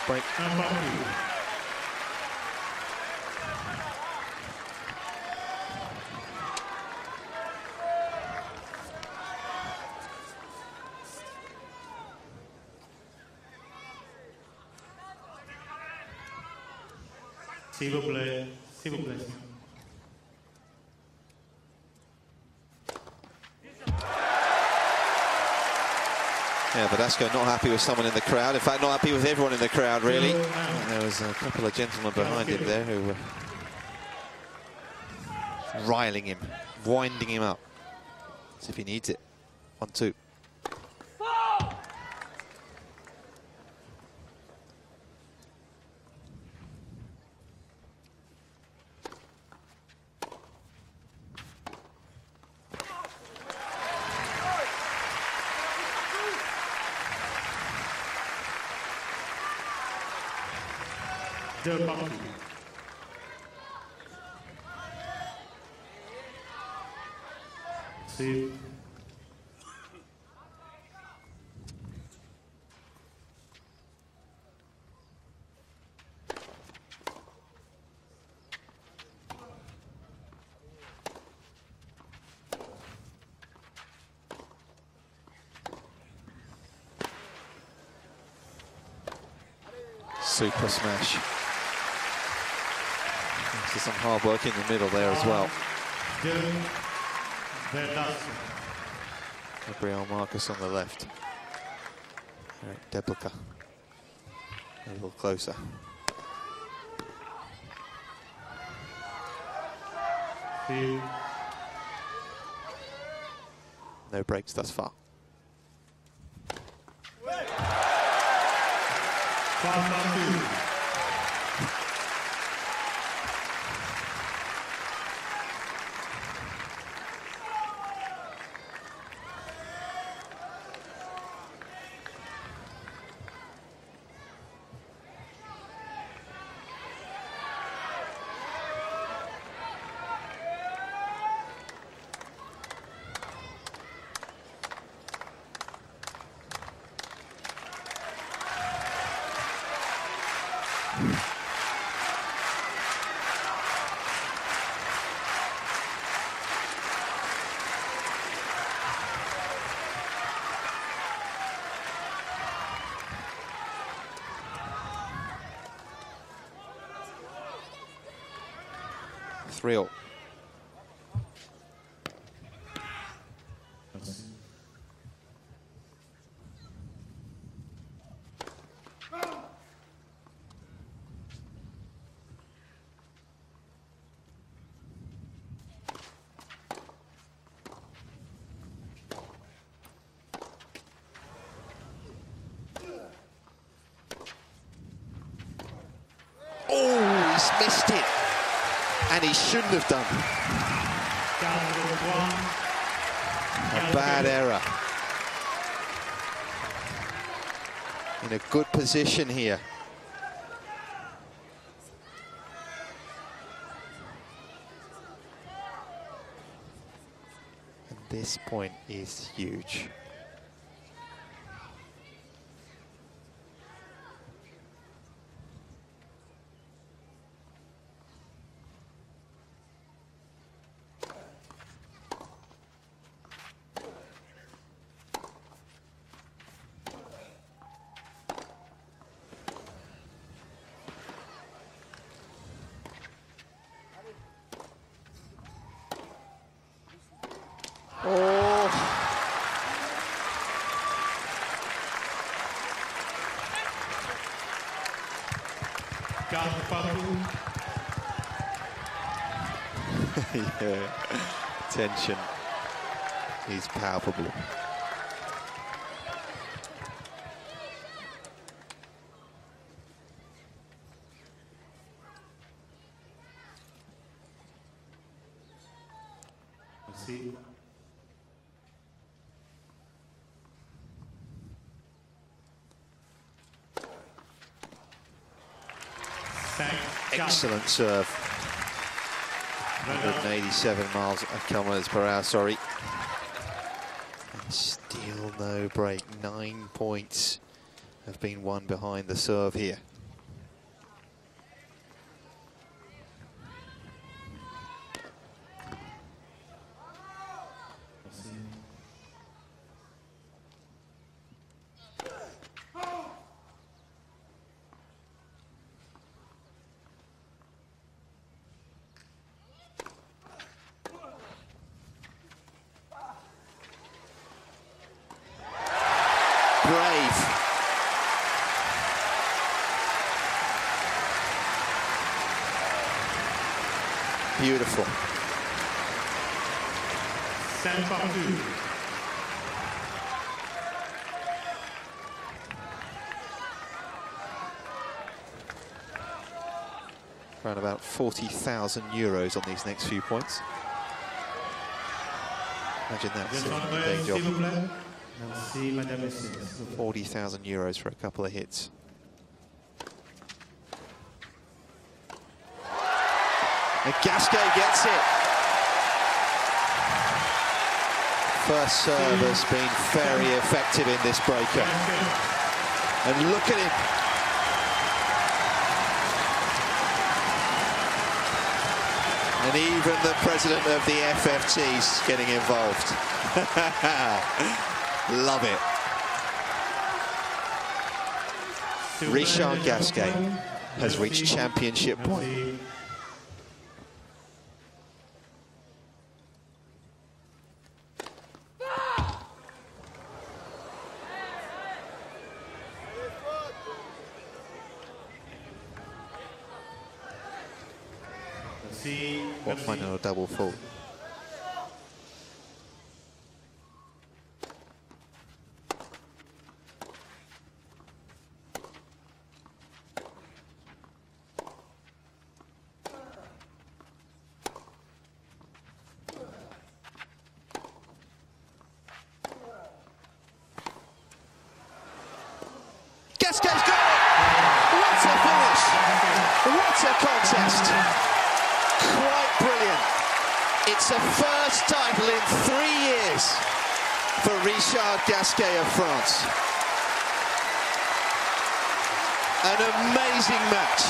Break. S'il vous plaît, s'il vous plaît. Yeah, Verdasco not happy with someone in the crowd. In fact, not happy with everyone in the crowd, really. There was a couple of gentlemen behind him there who were riling him, winding him up. As if he needs it. 1-2. De partout. See. Super smash. So some hard work in the middle there as well. Gabriel Marcus on the left. Eric Deblica a little closer. No breaks thus far. Thrill. Oh, he's missed it. And he shouldn't have done. A bad error. In a good position here. And this point is huge. Yeah, tension is palpable. See. Excellent serve. 187 kilometers per hour, sorry. And still no break. 9 points have been won behind the serve here. Beautiful. Around about 40,000 euros on these next few points. Imagine that's a job. 40,000 euros for a couple of hits. And Gasquet gets it. First serve has been very effective in this breaker. And look at him. And even the president of the FFT is getting involved. Love it. Richard Gasquet has reached championship point. What final double fault. Gasquet's got it! What a finish! What a contest! Quite brilliant. It's a first title in 3 years for Richard Gasquet of France. An amazing match.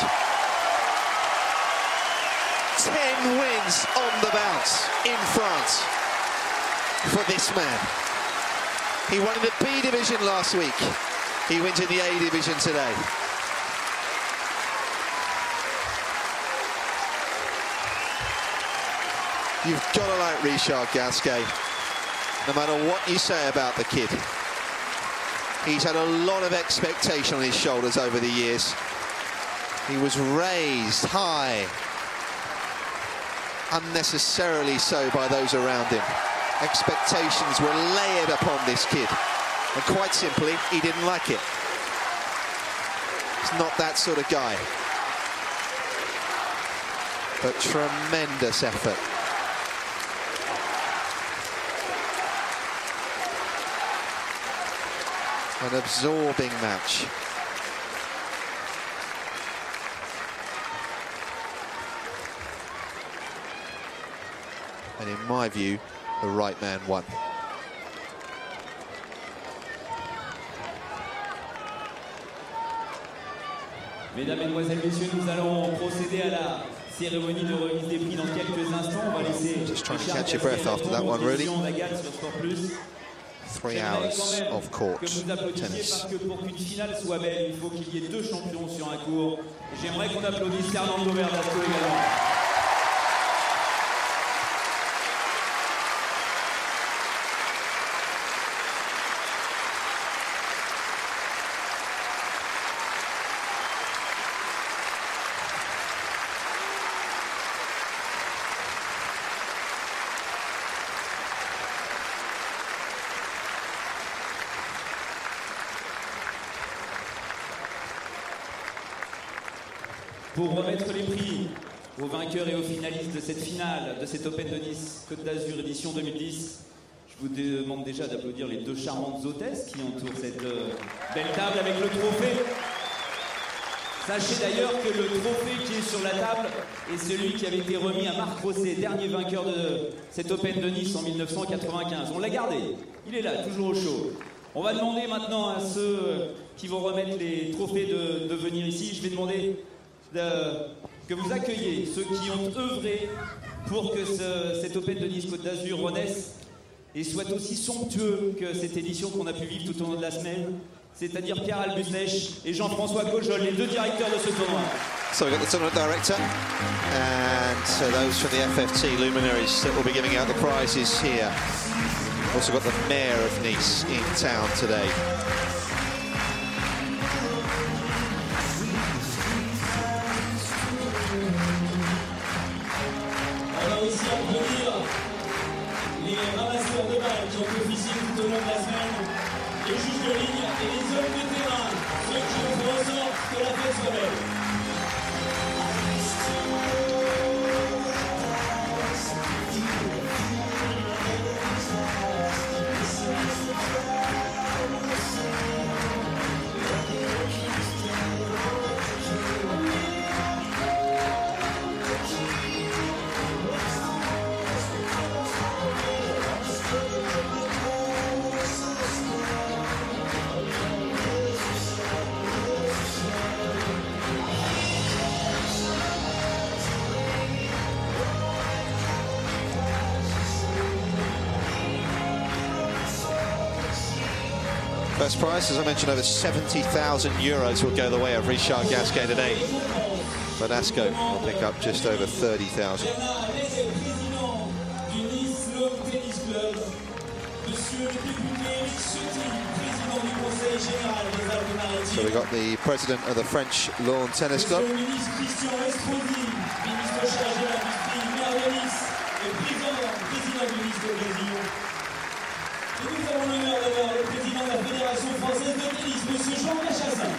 10 wins on the bounce in France for this man. He won in the B division last week. He wins in the A division today. You've got to like Richard Gasquet, no matter what you say about the kid. He's had a lot of expectation on his shoulders over the years. He was raised high, unnecessarily so by those around him. Expectations were layered upon this kid, and quite simply, he didn't like it. He's not that sort of guy. But tremendous effort. An absorbing match. And in my view, the right man won. Mesdames, Mesdemoiselles, Messieurs, nous allons procéder à la cérémonie de remise des prix dans quelques instants. On va laisser just trying to catch your breath after that one, really. 3 hours of court tennis. Parce que pour qu'une finale soit belle, il faut qu'il y ait 2 champions sur un court. J'aimerais qu'on applaudisse Fernando Verdasco également. pour remettre les prix aux vainqueurs et aux finalistes de cette finale, de cet Open de Nice Côte d'Azur édition 2010. Je vous demande déjà d'applaudir les deux charmantes hôtesses qui entourent cette belle table avec le trophée. Sachez d'ailleurs que le trophée qui est sur la table est celui qui avait été remis à Marc Rosset, dernier vainqueur de cet Open de Nice en 1995. On l'a gardé, il est là, toujours au chaud. On va demander maintenant à ceux qui vont remettre les trophées de venir ici. Je vais demander que vous accueillez ceux qui ont œuvré pour que cet Open de Nice Côte d'Azur renaisse et soit aussi somptueux que cette édition qu'on a pu vivre tout au long de la semaine, c'est-à-dire Pierre Albuslech et Jean-François Cojol, les deux directeurs de ce tournoi. So we've got the tournament director and those from the FFT luminaries that will be giving out the prizes here. Also got the mayor of Nice in town today. On va aussi applaudir les ramasseurs de balles qui ont officié tout au long de la semaine, les juges de ligne et les hommes de terrain, ceux qui ont fait en sorte que la fête soit belle. First prize, as I mentioned, over 70,000 euros will go the way of Richard Gasquet today. Verdasco will pick up just over 30,000. So we got the president of the French Lawn Tennis Club. Et nous avons l'honneur d'avoir le président de la Fédération française de tennis, M. Jean Cachassin.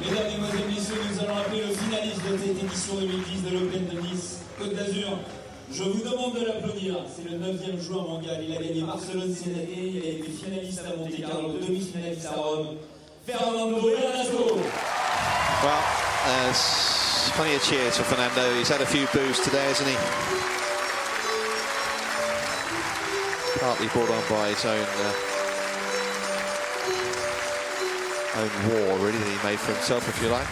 Mesdames, Mesdemoiselles, Messieurs, nous allons appeler le finaliste de cette édition 2010 de l'Open de Nice Côte d'Azur. Je vous demande de l'applaudir. C'est le 9e joueur mondial. Il a gagné Barcelone cette année. Il a été finaliste à Monte-Carlo, demi-finaliste à Rome. Fernando Verdasco. Well, there's plenty of cheers for Fernando. He's had a few boos today, hasn't he? Partly brought on by his own war, really, that he made for himself, if you like.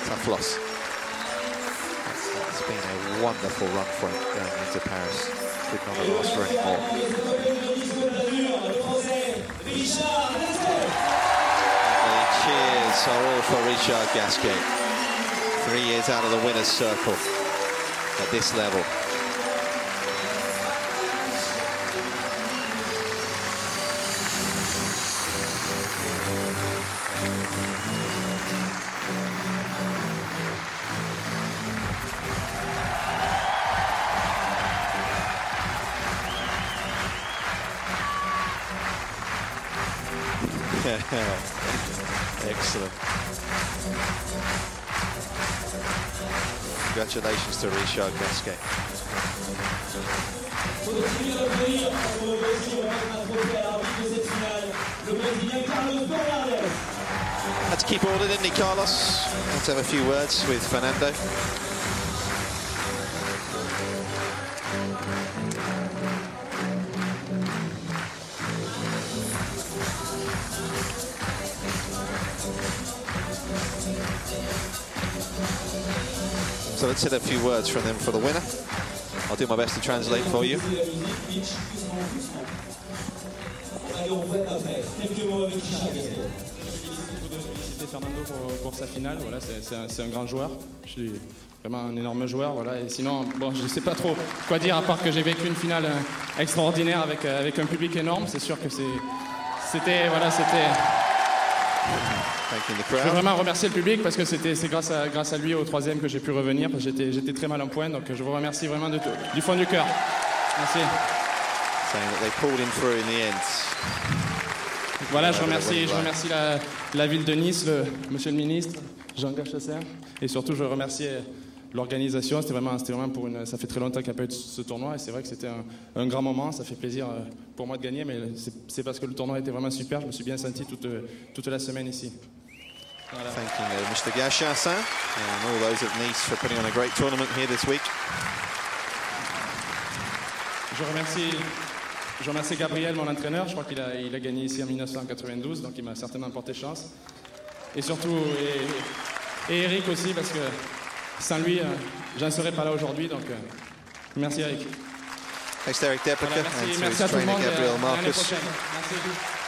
Tough loss. It's been a wonderful run for him going into Paris. Could not have asked for any more. The cheers are all for Richard Gasquet. 3 years out of the winner's circle at this level. Excellent. Congratulations to Richard Gasquet. Had to keep order, didn't he, Carlos? Had to have a few words with Fernando. So let's hit a few words from them for the winner. I'll do my best to translate for you. Fernando pour sa finale, voilà, c'est un grand joueur. Je suis vraiment un énorme joueur, voilà. Et sinon, bon, je ne sais pas trop quoi dire à part que j'ai vécu une finale extraordinaire avec un public énorme. C'est sûr que c'était, voilà, Je veux vraiment remercier le public parce que c'est grâce à lui au troisième que j'ai pu revenir. J'étais très mal en point, donc je vous remercie vraiment du fond du cœur. Merci. Voilà, je remercie la ville de Nice, monsieur le ministre, Jean Gasquet, et surtout je remercie l'organisation. C'était vraiment ça fait très longtemps qu'il n'y a pas eu de ce tournoi, et c'est vrai que c'était un grand moment. Ça fait plaisir pour moi de gagner, mais c'est parce que le tournoi était vraiment super. Je me suis bien senti toute la semaine ici. Voilà. Thanking Mr. Gasquet and all those of Nice for putting on a great tournament here this week. Je remercie Gabriel, mon entraîneur. Je crois qu'il a gagné ici en 1992, donc il m'a certainement porté chance. Et surtout, et Eric aussi, parce que sans lui, j'en serais pas là aujourd'hui. Donc, merci Eric. Thanks to Eric Depica Voilà, and to merci his trainer Gabriel à l'année Marcus. prochaine. Merci.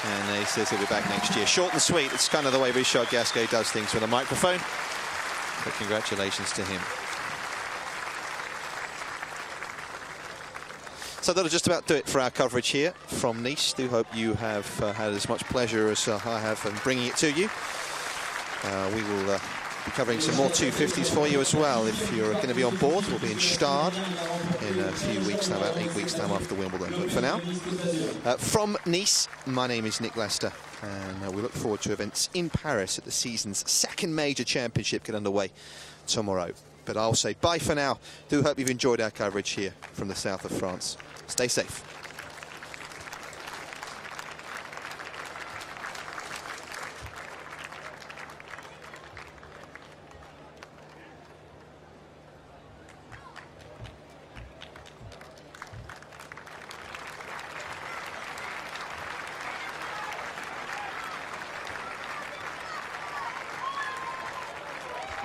And he says he'll be back next year. Short and sweet. It's kind of the way Richard Gasquet does things with a microphone. But congratulations to him. So that'll just about do it for our coverage here from Nice. Do hope you have had as much pleasure as I have in bringing it to you. We will be covering some more 250s for you as well. If you're going to be on board, we'll be in Stade in a few weeks time, about 8 weeks time after Wimbledon. But for now, from Nice, my name is Nick Lester, and we look forward to events in Paris at the season's second major championship get underway tomorrow. But I'll say bye for now. Do hope you've enjoyed our coverage here from the south of France. Stay safe.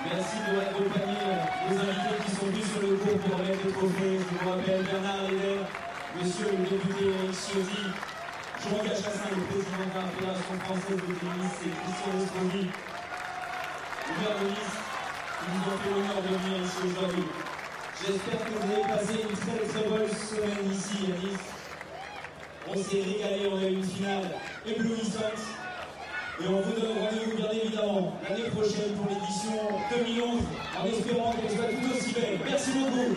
Merci de accompagner les invités qui sont venus sur le cours pour remettre le trophée. Je vous rappelle Bernard Lévert, monsieur le député Ciotti, Jean Gasquet, le président de la Fédération française de tennis, et Christian Estrosi, le maire de Nice, qui nous ont fait l'honneur de venir ici aujourd'hui. J'espère que vous avez passé une très bonne semaine ici à Nice. On s'est régalé, on a eu une finale éblouissante. Et on vous donne rendez-vous bien évidemment l'année prochaine pour l'édition 2011 en espérant qu'elle soit tout aussi belle. Merci beaucoup.